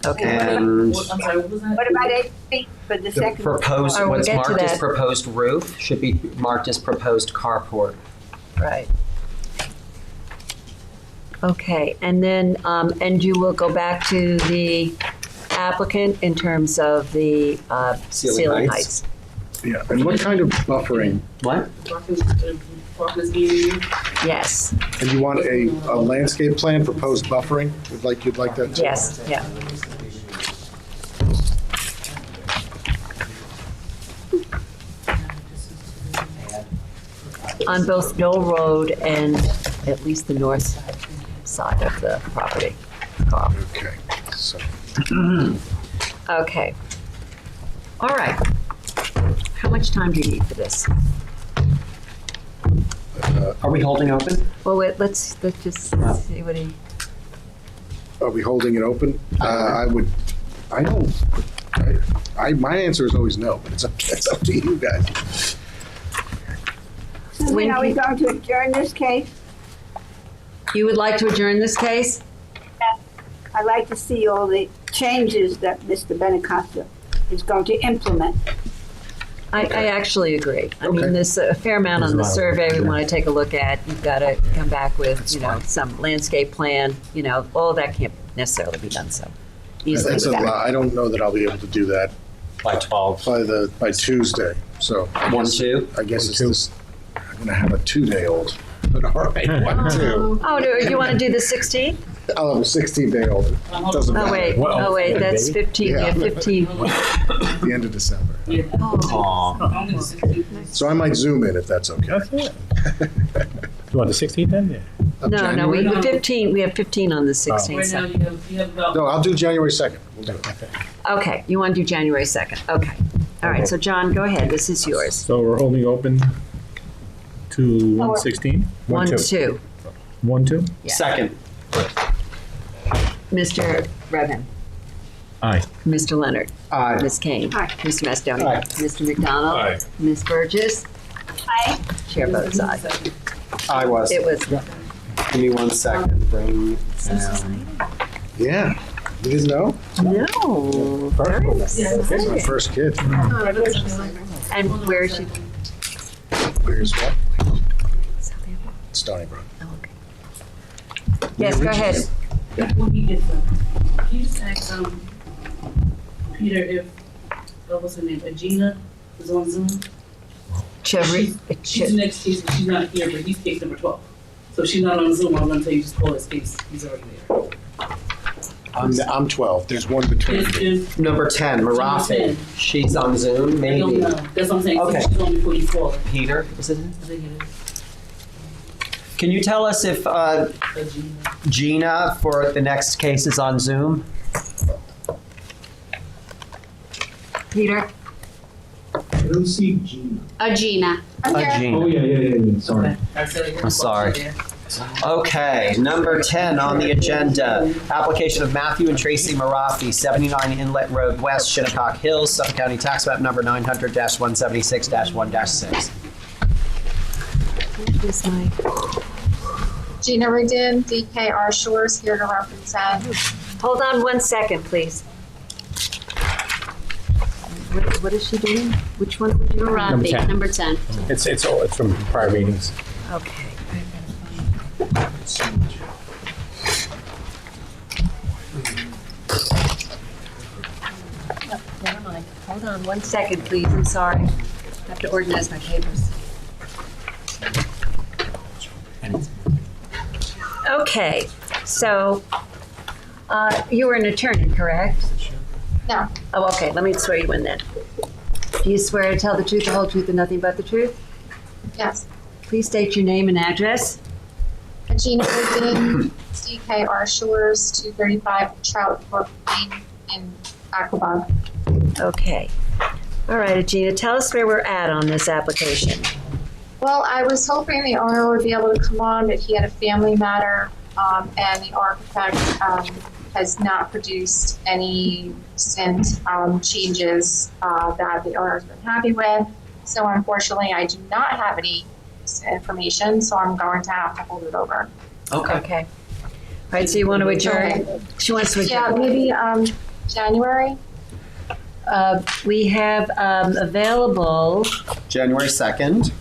Okay. And What about 8 feet for the second? proposed, Oh, we'll what's get to marked as that. proposed roof should be marked as proposed carport. Right. Okay, and then, and you will go back to the applicant in terms of the ceiling heights. Yeah, and what kind of buffering? What? Yes. And you want a landscape plan, proposed buffering? You'd like that too? Yes, yeah. On both Knoll Road and at least the north side of the property. Okay, so. Okay. All right. How much time do you need for this? Are we holding open? Well, wait, let's just see what he. Are we holding it open? I My answer is always no, but it's up to you guys. When are we going to adjourn this case? You would like to adjourn this case? I'd like to see all the changes that Mr. Benincasa is going to implement. I actually agree. I mean, there's a fair amount on the survey we want to take a look at. You've got to come back with, some landscape plan, all of that can't necessarily be done so easily. That's a lot. I don't know that I'll be able to do that by 12. By Tuesday. So I guess it's this. I'm going to have a 2-day-old. But all right, 1-2. Oh, no, you want to do the 16th? I'll have a 16-day-old. Doesn't matter. Oh, wait, that's 15. Yeah. You have 15. The end of December. Oh. So I might zoom in if that's okay. You want the 16th then? No, we have 15. We have 15 on the 16th. Right now, you have about. No, I'll do January 2nd. We'll do it. Okay, you want to do January 2nd. Okay. All right, so John, go ahead. This is yours. So we're holding open to 116? 1-2. 1-2? Yeah. Second. Mr. Redmond. Aye. Mr. Leonard. Aye. Ms. Kane. Aye. Mr. Macedonia. Aye. Mr. McDonald. Aye. Ms. Burgess. Aye. Chair votes aye. I was. It was. Give me 1 second. Bring down. Yeah. You didn't know? No. Very It's my exciting. first kid. And where is she? Where's what? Stony Brook. Yes, go ahead. Before he gets up, can you just ask, Peter if, what's her name, Agina is on Zoom? Chevry. She's the next case, but she's not here, but he's case number 12. So if she's not on Zoom, I'm gonna tell you just call his case, he's already there. I'm 12. There's one between me. Number 10, Marathi. She's on Zoom, I maybe. don't know, that's what I'm saying, Okay. so she's on before you call her. Peter, is it? I think it Can you tell us if is Agina. Gina for the next case is on Zoom? Peter. I don't see Gina. Agina. Gina. Oh, yeah. Sorry. I'm sorry. Okay, number 10 on the agenda, application of Matthew and Tracy Marafi, 79 Inlet Road West, Shinnecock Hills, Suffolk County Tax Map number 900-176-1-6. This mic. Gina Rigdon, DKR Shores, here to represent. Hold on 1 second, please. What is she doing? Which one would you? Marathi, number 10. It's from prior meetings. Okay. Never mind. Hold on 1 second, please. I'm sorry. I have to organize my papers. Okay, so you were an attorney, correct? No. Oh, okay. Let me swear you in then. Do you swear to tell the truth, the whole truth, and nothing but the truth? Yes. Please state your name and address. Gina Rigdon, DKR Shores, 235 Trout Brook Lane in Aquabog. Okay. All right, Gina, tell us where we're at on this application. Well, I was hoping the owner would be able to come on, but he had a family matter, and the architect has not produced any recent changes that the owner's been happy with. So unfortunately, I do not have any information, so I'm going to have to hold it over. Okay. All right, so you want to adjourn? She wants to Yeah, adjourn. maybe January. We have available January 2nd.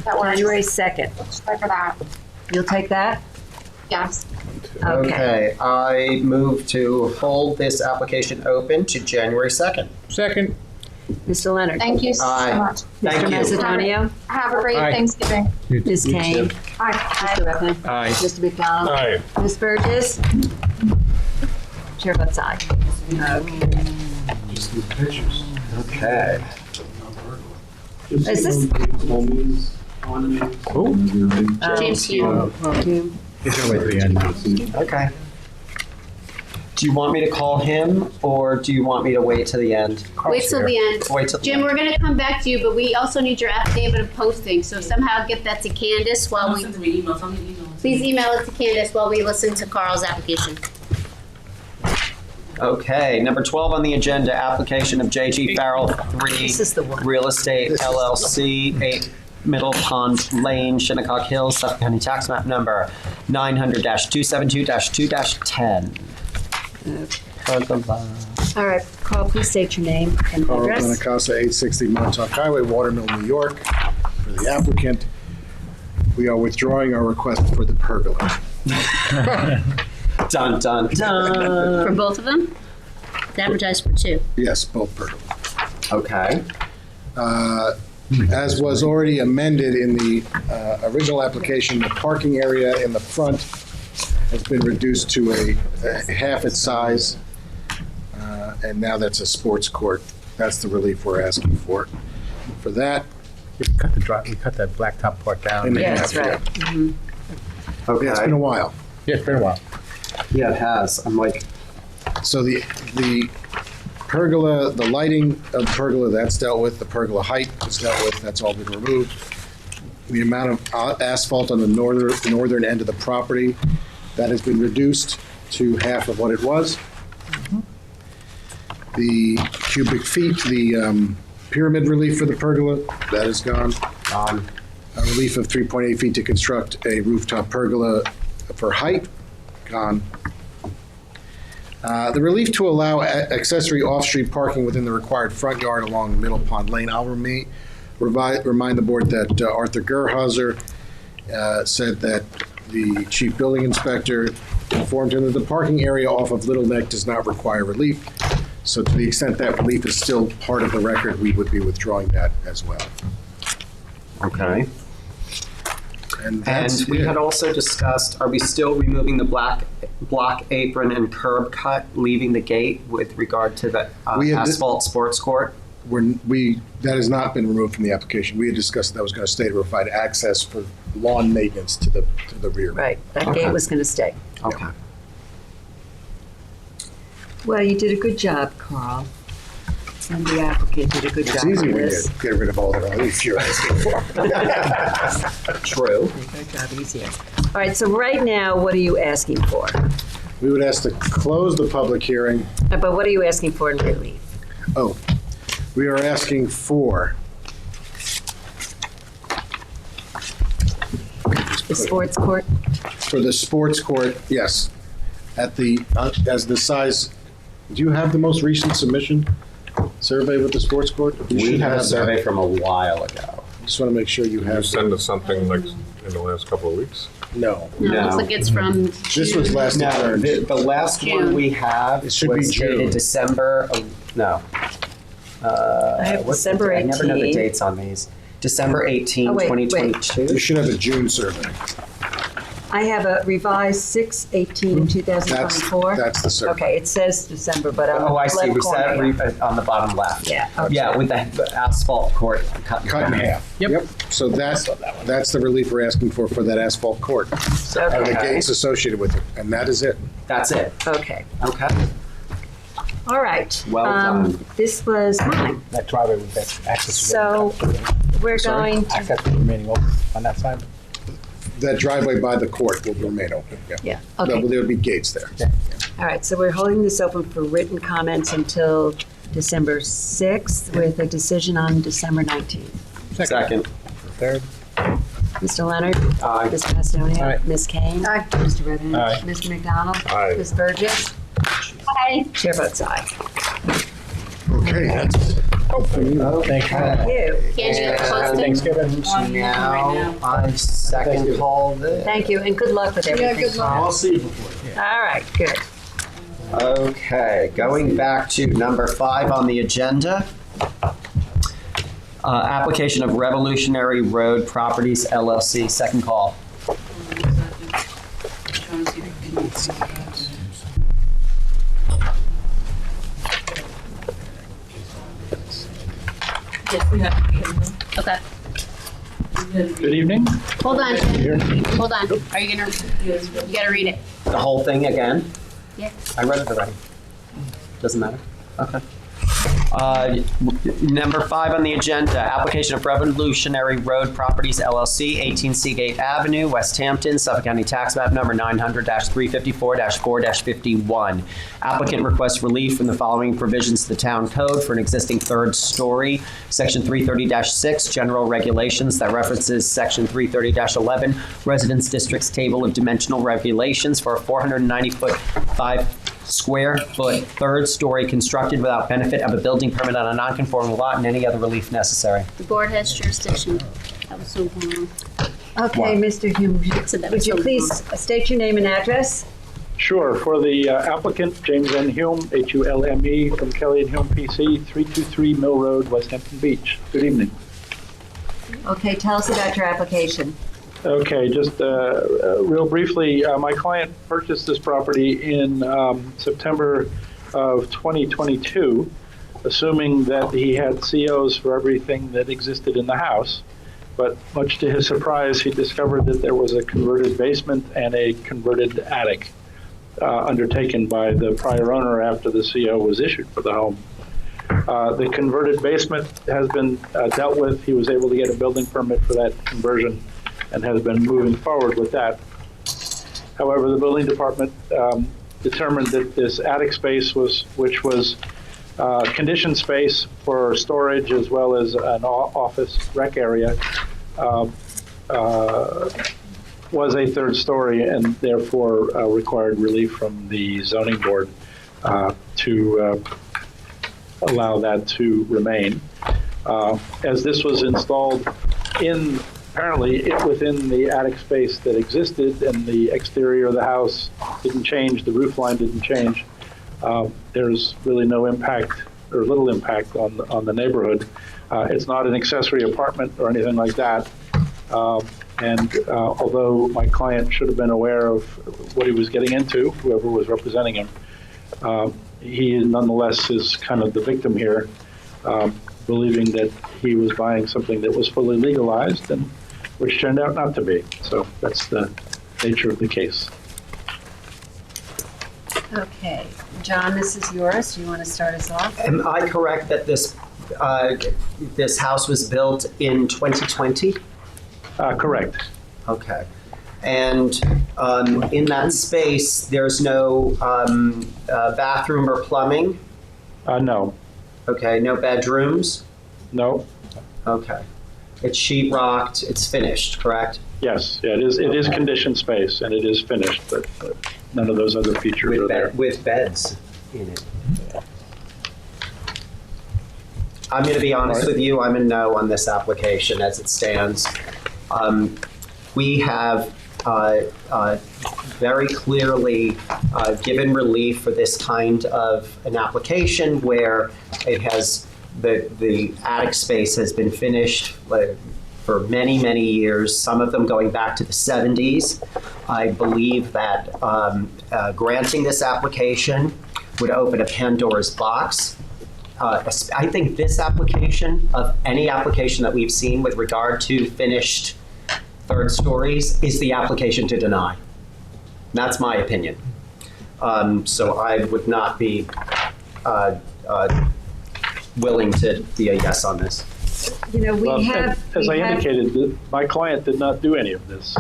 That works. January 2nd. Try for that. You'll take that? Yes. Okay, I move to hold this application open to January 2nd. Second. Mr. Leonard? Thank you so Aye. much. Thank Mr. you. Macedonio? Have a great Aye. Thanksgiving. Ms. You Kane? too. Aye. Mr. Redmond? Aye. Mr. McDonald? Aye. Ms. Burgess? Chair votes aye. Okay. Just the pictures. Okay. Is this- Who? James Hume. He's gonna wait till the end. Okay. Do you want me to call him, or do you want me to wait till the end? Wait till the end. Wait till the Jim, end. we're gonna come back to you, but we also need your affidavit of posting, so somehow get that to Candace while I'll we, send them an email, tell me to email. please email it to Candace while we listen to Carl's application. Okay, number 12 on the agenda, application of J.G. Farrell 3 This is the one. Real Estate LLC, 8 Middle Pond Lane, Shinnecock Hills, Suffolk County Tax Map Number 900-272-2-10. All right, Carl, please state your name and Carl address. Benacasa, 860 Montauk Highway, Watermill, New York. For the applicant, we are withdrawing our request for the pergola. Dun, dun, dun. For both of them? It's advertised for 2. Yes, both pergolas. Okay. As was already amended in the original application, the parking area in the front has been reduced to a half its size, and now that's a sports court. That's the relief we're asking for. For that, We cut that blacktop part down. In Yeah, half, that's right. yeah. Mhm. Okay. It's been a while. Yeah, it's been a while. Yeah, it has. I'm like, So the pergola, the lighting of the pergola, that's dealt with. The pergola height is dealt with. That's all been removed. The amount of asphalt on the northern end of the property, that has been reduced to half of what it was. The cubic feet, the pyramid relief for the pergola, that is gone. Gone. A relief of 3.8 feet to construct a rooftop pergola for height, gone. The relief to allow accessory off-street parking within the required front yard along Middle Pond Lane. I'll remind the board that Arthur Gerhauser said that the chief building inspector informed him that the parking area off of Little Neck does not require relief. So to the extent that relief is still part of the record, we would be withdrawing that as well. okay. And that's And we it. had also discussed, are we still removing the block apron and curb cut, leaving the gate with regard to the We had asphalt sports court? That has not been removed from the application. We had discussed that was going to stay to provide access for lawn maintenance to the rear. Right, that Okay. gate was going to stay. Okay. Well, you did a good job, Carl. And the applicant did a good It's job easy on when you this. get rid of all the relief you're asking for. True. Make our job easier. All right, so right now, what are you asking for? We would ask to close the public hearing. But what are you asking for in relief? Oh, we are asking for The sports court? for the sports court, yes, at the, as the size, do you have the most recent submission survey with the sports court? You We should have a that. survey from a while ago. Just want to make sure you Did you have. send us something like in the last couple of weeks? No. No, it looks like it's from This was June. last No, returned. the last one June. we have It should be was dated June. December, no. I have What's the December date? I never know the 18. dates on these. December 18, Oh, wait, wait. 2022. You should have a June survey. I have a revised 6/18/2024. That's the survey. Okay, it says December, but on the Oh, I see, left we corner. said on the bottom left. Yeah, okay. Yeah, with the asphalt court cut Cut in half. Yep. So that's the relief we're asking for that asphalt court. And the Okay. gates associated with it, and that is it. That's it. Okay, Okay. all right. Well done. This was mine. That driveway with that access. So we're going to, Access remaining open on that side. That driveway by the court will remain open, yeah. yeah, okay. There'll be gates there. All right, so we're holding this open for written comments until December 6th with a decision on December 19th. Second. Third. Mr. Leonard? Aye. Ms. Macedonia? Aye. Ms. Kane? Aye. Mr. Redden? Aye. Mr. McDonald? Aye. Ms. Burgess? Aye. Chair votes aye. Okay, that's. Thank you. Thank you. Can't you post it? Thanksgiving. Now, I second call this. Thank you, and good luck with everything. good luck. Carl. I'll see you before. All right, good. Okay, going back to number 5 on the agenda. Application of Revolutionary Road Properties LLC, second call. Yes, we have. Okay. Good evening. Hold on. Hold on. Are you gonna, you gotta read it. The whole thing again? Yeah. I read it already. Doesn't matter. Okay. Number 5 on the agenda, application of Revolutionary Road Properties LLC, 18 Seagate Avenue, West Hampton, Suffolk County Tax Map Number 900-354-4-51. Applicant requests relief from the following provisions of the Town Code for an existing third story, Section 330-6, General Regulations that references Section 330-11, Residence Districts Table of Dimensional Regulations for a 490-foot, 5-square-foot third story constructed without benefit of a building permit on a non-conforming lot and any other relief necessary. The board has jurisdiction. That was so long. Okay, Mr. Hume, would you please state your name and address? Sure. For the applicant, James N. Hume, H-U-L-M-E, from Kelly and Hume, PC, 323 Mill Road, West Hampton Beach. Good evening. Okay, tell us about your application. Okay, just real briefly, my client purchased this property in September of 2022, assuming that he had COs for everything that existed in the house. But much to his surprise, he discovered that there was a converted basement and a converted attic undertaken by the prior owner after the CO was issued for the home. The converted basement has been dealt with. He was able to get a building permit for that conversion and has been moving forward with that. However, the building department determined that this attic space which was conditioned space for storage as well as an office rec area, was a third story and therefore required relief from the zoning board to allow that to remain. As this was installed apparently within the attic space that existed, and the exterior of the house didn't change, the roof line didn't change, there's really no impact or little impact on the neighborhood. It's not an accessory apartment or anything like that. And although my client should have been aware of what he was getting into, whoever was representing him, he nonetheless is kind of the victim here, believing that he was buying something that was fully legalized, and which turned out not to be. So that's the nature of the case. Okay, John, this is yours. Do you want to start us off? Am I correct that this house was built in 2020? Correct. Okay. And in that space, there's no bathroom or plumbing? No. Okay, no bedrooms? No. Okay. It's sheetrocked, it's finished, correct? Yes, yeah, it is conditioned space and it is finished, but none of those other features are there. With beds in it. I'm going to be honest with you, I'm a no on this application as it stands. We have very clearly given relief for this kind of an application where it has the attic space has been finished for many, many years, some of them going back to the 70s. I believe that granting this application would open a Pandora's box. I think this application, of any application that we've seen with regard to finished third stories, is the application to deny. That's my opinion. So I would not be willing to be a yes on this. You know, as I indicated, my client did not do any of this.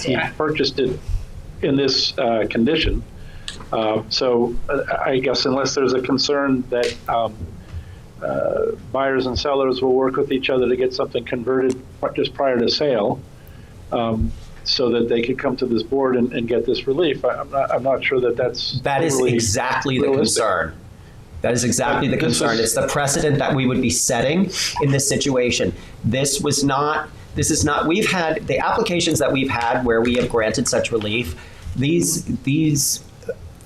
He purchased it in this condition. So I guess unless there's a concern that buyers and sellers will work with each other to get something converted just prior to sale, so that they could come to this board and get this relief, I'm not sure that is exactly the concern. That is exactly the concern. It's the precedent that we would be setting in this situation. This is not, we've had, the applications that we've had where we have granted such relief, these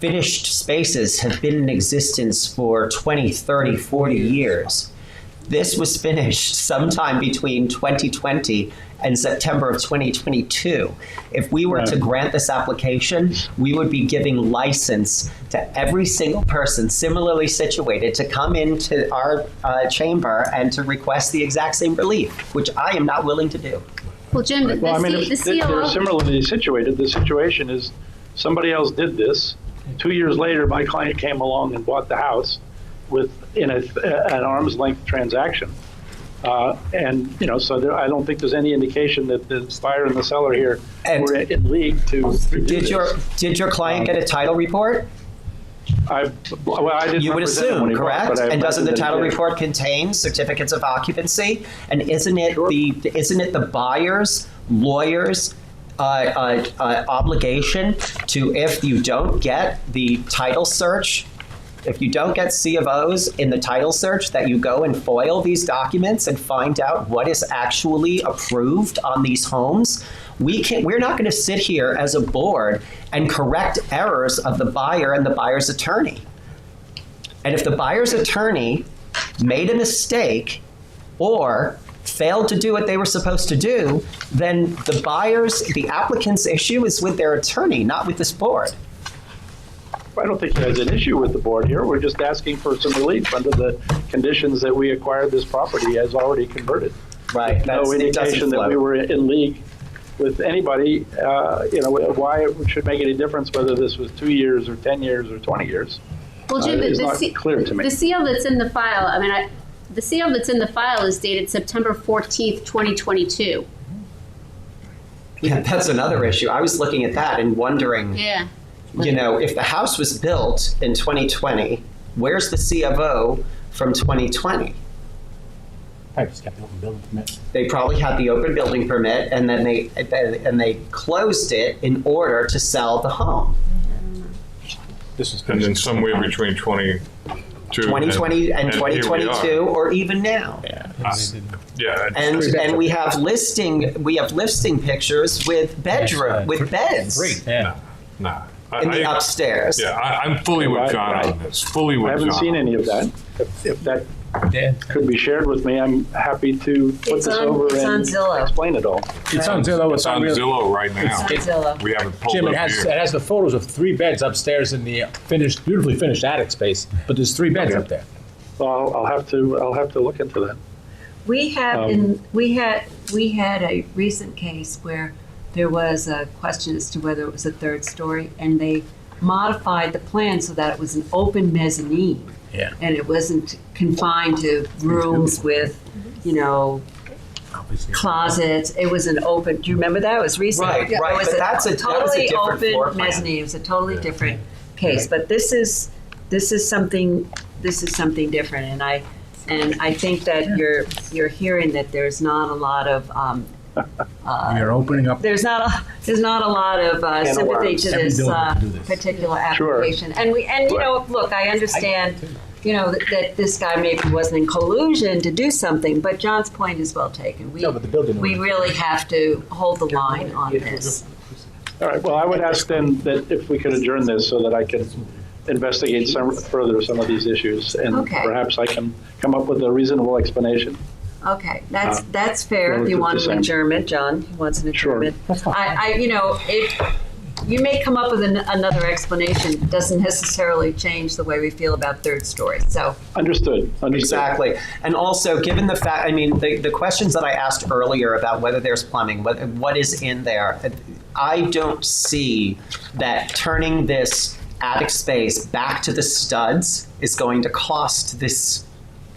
finished spaces have been in existence for 20, 30, 40 years. This was finished sometime between 2020 and September of 2022. If we were to grant this application, we would be giving license to every single person similarly situated to come into our chamber and to request the exact same relief, which I am not willing to do. Well, Jim, if they're similarly situated, the situation is somebody else did this. 2 years later, my client came along and bought the house. in an arm's length transaction. And, you know, so I don't think there's any indication that the buyer and the seller here were in league to do Did your client get a title report? I didn't. You would assume, correct? And doesn't the title did. report contain certificates of occupancy? And isn't it the buyer's lawyer's obligation to, if you don't get the title search, if you don't get C of O's in the title search, that you go and foil these documents and find out what is actually approved on these homes? We're not going to sit here as a board and correct errors of the buyer and the buyer's attorney. And if the buyer's attorney made a mistake or failed to do what they were supposed to do, then the applicant's issue is with their attorney, not with this board. I don't think there's an issue with the board here. We're just asking for some relief under the conditions that we acquired this property as already converted. Right. No indication that we were in league with anybody, you know, why it should make any difference whether this was 2 years or 10 years or 20 years. Well, Jim, is not clear to me. the CO that's in the file, the CO that's in the file is dated September 14th, 2022. Yeah, that's another issue. I was looking at that and wondering, Yeah. you know, if the house was built in 2020, where's the C of O from 2020? I just got the open building permit. They probably had the open building permit, and then they closed it in order to sell the home. And then somewhere between 2020 and here we 2022, are. or even now. Yeah. And we have listing pictures with beds. Nah. In the upstairs. Yeah, I'm fully with John on this. Fully with I haven't John. seen any of that. If that could be shared with me, I'm happy to put It's this on- over it's on and Zillow. explain it all. It's on Zillow. It's on Zillow right now. It's on Zillow. We haven't pulled Jim, up it has here. the photos of 3 beds upstairs in the beautifully finished attic space, but there's 3 beds up there. Well, I'll have to look into that. We have we had a recent case where there was a question as to whether it was a third story, and they modified the plan so that it was an open mezzanine. Yeah. And it wasn't confined to rooms with, you know, closets. It was an open. Do you remember that? It was recent. Right, It right, was but that was a totally different floor open plan. mezzanine. It was a totally different case. But this is something different, and I think that you're hearing that there's not a lot of You're opening up. there's not a lot of sympathy to Every this building can do this. particular application. And you know, look, I understand, you know, that this guy maybe wasn't in collusion to do something, but John's point is well taken. No, but the building We owner- really have to hold the line on this. All right, well, I would ask then that if we could adjourn this so that I can investigate some of these issues, and Okay. perhaps I can come up with a reasonable explanation. Okay, that's fair. If you relative want to an Sam. adjournment, John wants an Sure. adjournment. You know, you may come up with another explanation. It doesn't necessarily change the way we feel about third story. So Understood. Exactly. And also, given the fact, I mean, the questions that I asked earlier about whether there's plumbing, what is in there, I don't see that turning this attic space back to the studs is going to cost this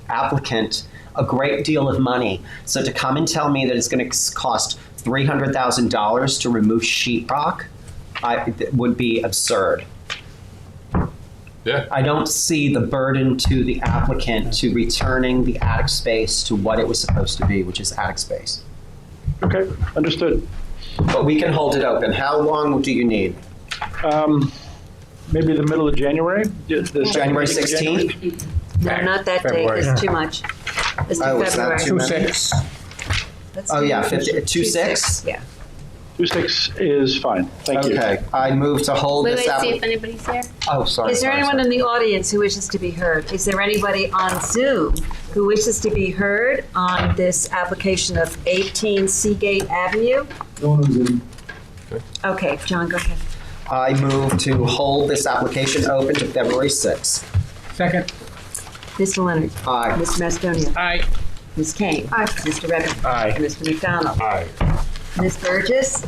applicant a great deal of money. So to come and tell me that it's going to cost $300,000 to remove sheetrock would be absurd. Yeah. I don't see the burden to the applicant to returning the attic space to what it was supposed to be, which is attic space. Okay, understood. But we can hold it open. How long do you need? Maybe the middle of January? January 16th? no, not that date. February. It's too much. Let's do Oh, is that February. too many? 2/6. Let's Oh, do yeah, 2/6. 2/6? Yeah. 2/6 is fine. Thank you. Okay, I move to hold Wait, this see if application. anybody's here. Oh, sorry. Is there sorry, anyone sorry. in the audience who wishes to be heard? Is there anybody on Zoom who wishes to be heard on this application of 18 Seagate Avenue? Okay, John, go ahead. I move to hold this application open to February 6th. Second. Mr. Leonard. Aye. Mr. Macedonia. Aye. Ms. Kane. Aye. Mr. Redmond. Aye. Mr. McDonald. Aye. Ms. Burgess.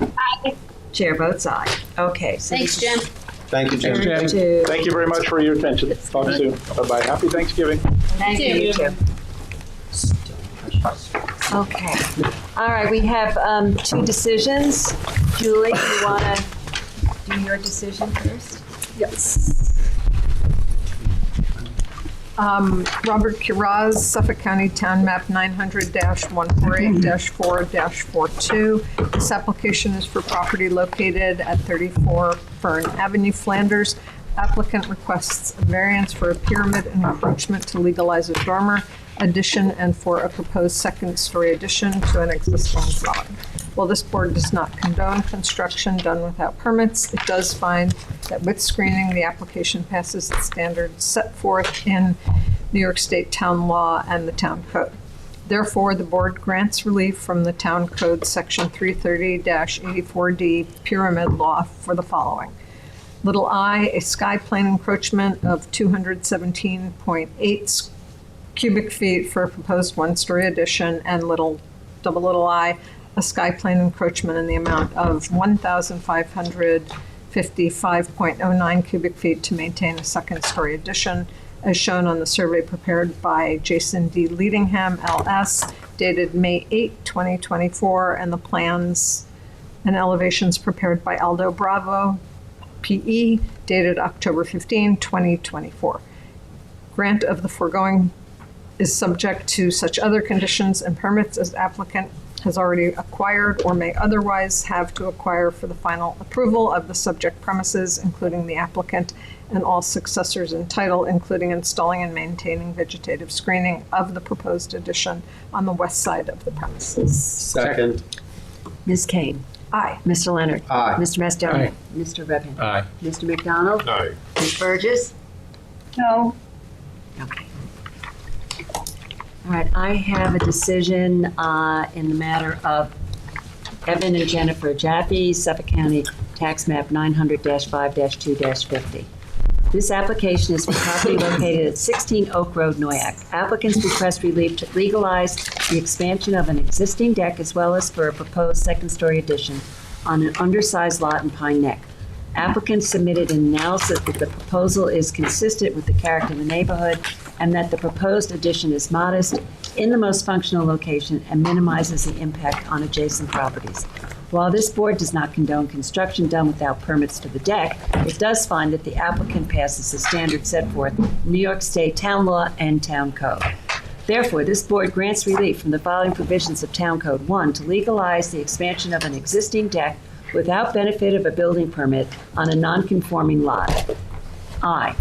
Aye. Chair votes aye. Okay. So Thanks, this is- Jim. Thank you, Jim. Thanks, Jim. To- Thank you very much for your attention. Talk soon. Bye-bye. Happy Thanksgiving. Thank you, you too. Okay. All right, we have 2 decisions. Julie, you want to do your decision first? Yes. Robert Curaz, Suffolk County Town Map 900-148-4-42. This application is for property located at 34 Fern Avenue, Flanders. Applicant requests a variance for a pyramid encroachment to legalize a dormer addition and for a proposed second-story addition to an existing dwelling. While this board does not condone construction done without permits, it does find that with screening, the application passes the standards set forth in New York State town law and the town code. Therefore, the board grants relief from the town code section 330-84D pyramid law for the following. Little I, a sky plane encroachment of 217.8 cubic feet for a proposed one-story addition, and little I, a sky plane encroachment in the amount of 1,555.09 cubic feet to maintain a second-story addition, as shown on the survey prepared by Jason D. Leadingham, LS, dated May 8, 2024, and the plans and elevations prepared by Aldo Bravo, PE, dated October 15, 2024. Grant of the foregoing is subject to such other conditions and permits as applicant has already acquired or may otherwise have to acquire for the final approval of the subject premises, including the applicant and all successors in title, including installing and maintaining vegetative screening of the proposed addition on the west side of the premises. Second. Ms. Kane. Aye. Mr. Leonard. Aye. Mr. Macedonia. Aye. Mr. Redmond. Aye. Mr. McDonald. Aye. Ms. Burgess. No. Okay. All right, I have a decision in the matter of Evan and Jennifer Jaffe, Suffolk County Tax Map 900-5-2-50. This application is for property located at 16 Oak Road, Noyak. Applicants request relief to legalize the expansion of an existing deck as well as for a proposed second-story addition on an undersized lot in Pine Neck. Applicants submitted an analysis that the proposal is consistent with the character of the neighborhood and that the proposed addition is modest, in the most functional location, and minimizes the impact on adjacent properties. While this board does not condone construction done without permits to the deck, it does find that the applicant passes the standards set forth in New York State town law and town code. Therefore, this board grants relief from the following provisions of Town Code 1 to legalize the expansion of an existing deck without benefit of a building permit on a non-conforming lot. I,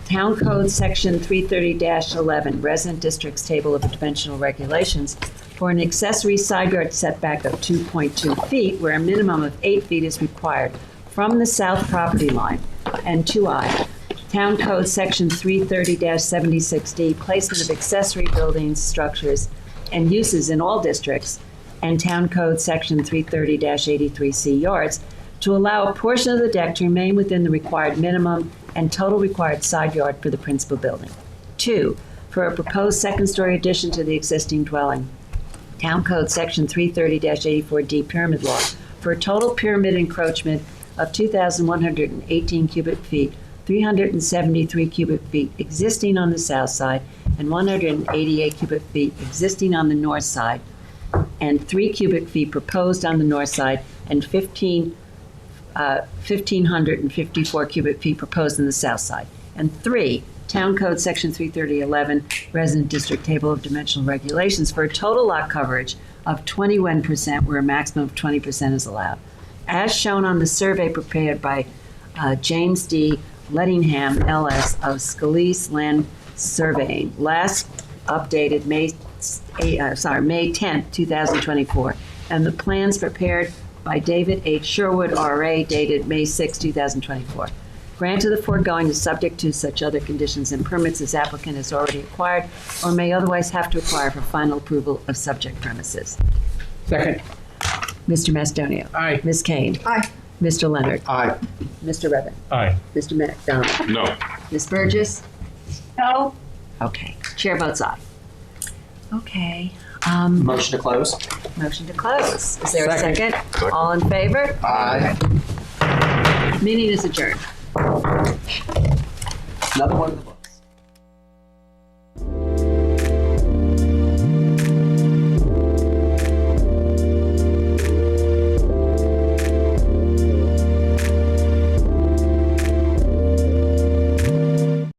Town Code Section 330-11, Resident Districts Table of Dimensional Regulations, for an accessory side yard setback of 2.2 feet, where a minimum of 8 feet is required from the south property line. And 2I, Town Code Section 330-76D, placement of accessory buildings, structures, and uses in all districts, and Town Code Section 330-83C yards, to allow a portion of the deck to remain within the required minimum and total required side yard for the principal building. 2, for a proposed second-story addition to the existing dwelling. Town Code Section 330-84D Pyramid Law, for a total pyramid encroachment of 2,118 cubic feet, 373 cubic feet existing on the south side, and 188 cubic feet existing on the north side, and 3 cubic feet proposed on the north side, and 1,554 cubic feet proposed on the south side. And 3, Town Code Section 330-11, Resident District Table of Dimensional Regulations, for a total lot coverage of 21%, where a maximum of 20% is allowed. As shown on the survey prepared by James D. Leadingham, LS, of Scalise Land Surveying, last updated May 10th, 2024, and the plans prepared by David H. Sherwood, RA, dated May 6, 2024. Grant of the foregoing is subject to such other conditions and permits as applicant has already acquired or may otherwise have to acquire for final approval of subject premises. Second. Mr. Macedonia. Aye. Ms. Kane. Aye. Mr. Leonard. Aye. Mr. Redmond. Aye. Mr. McDonald. No. Ms. Burgess. No. Okay. Chair votes aye. Okay. Motion to close. Motion to close. Is there a Second. second? All in favor? Aye. Meeting is adjourned. Another one in the book.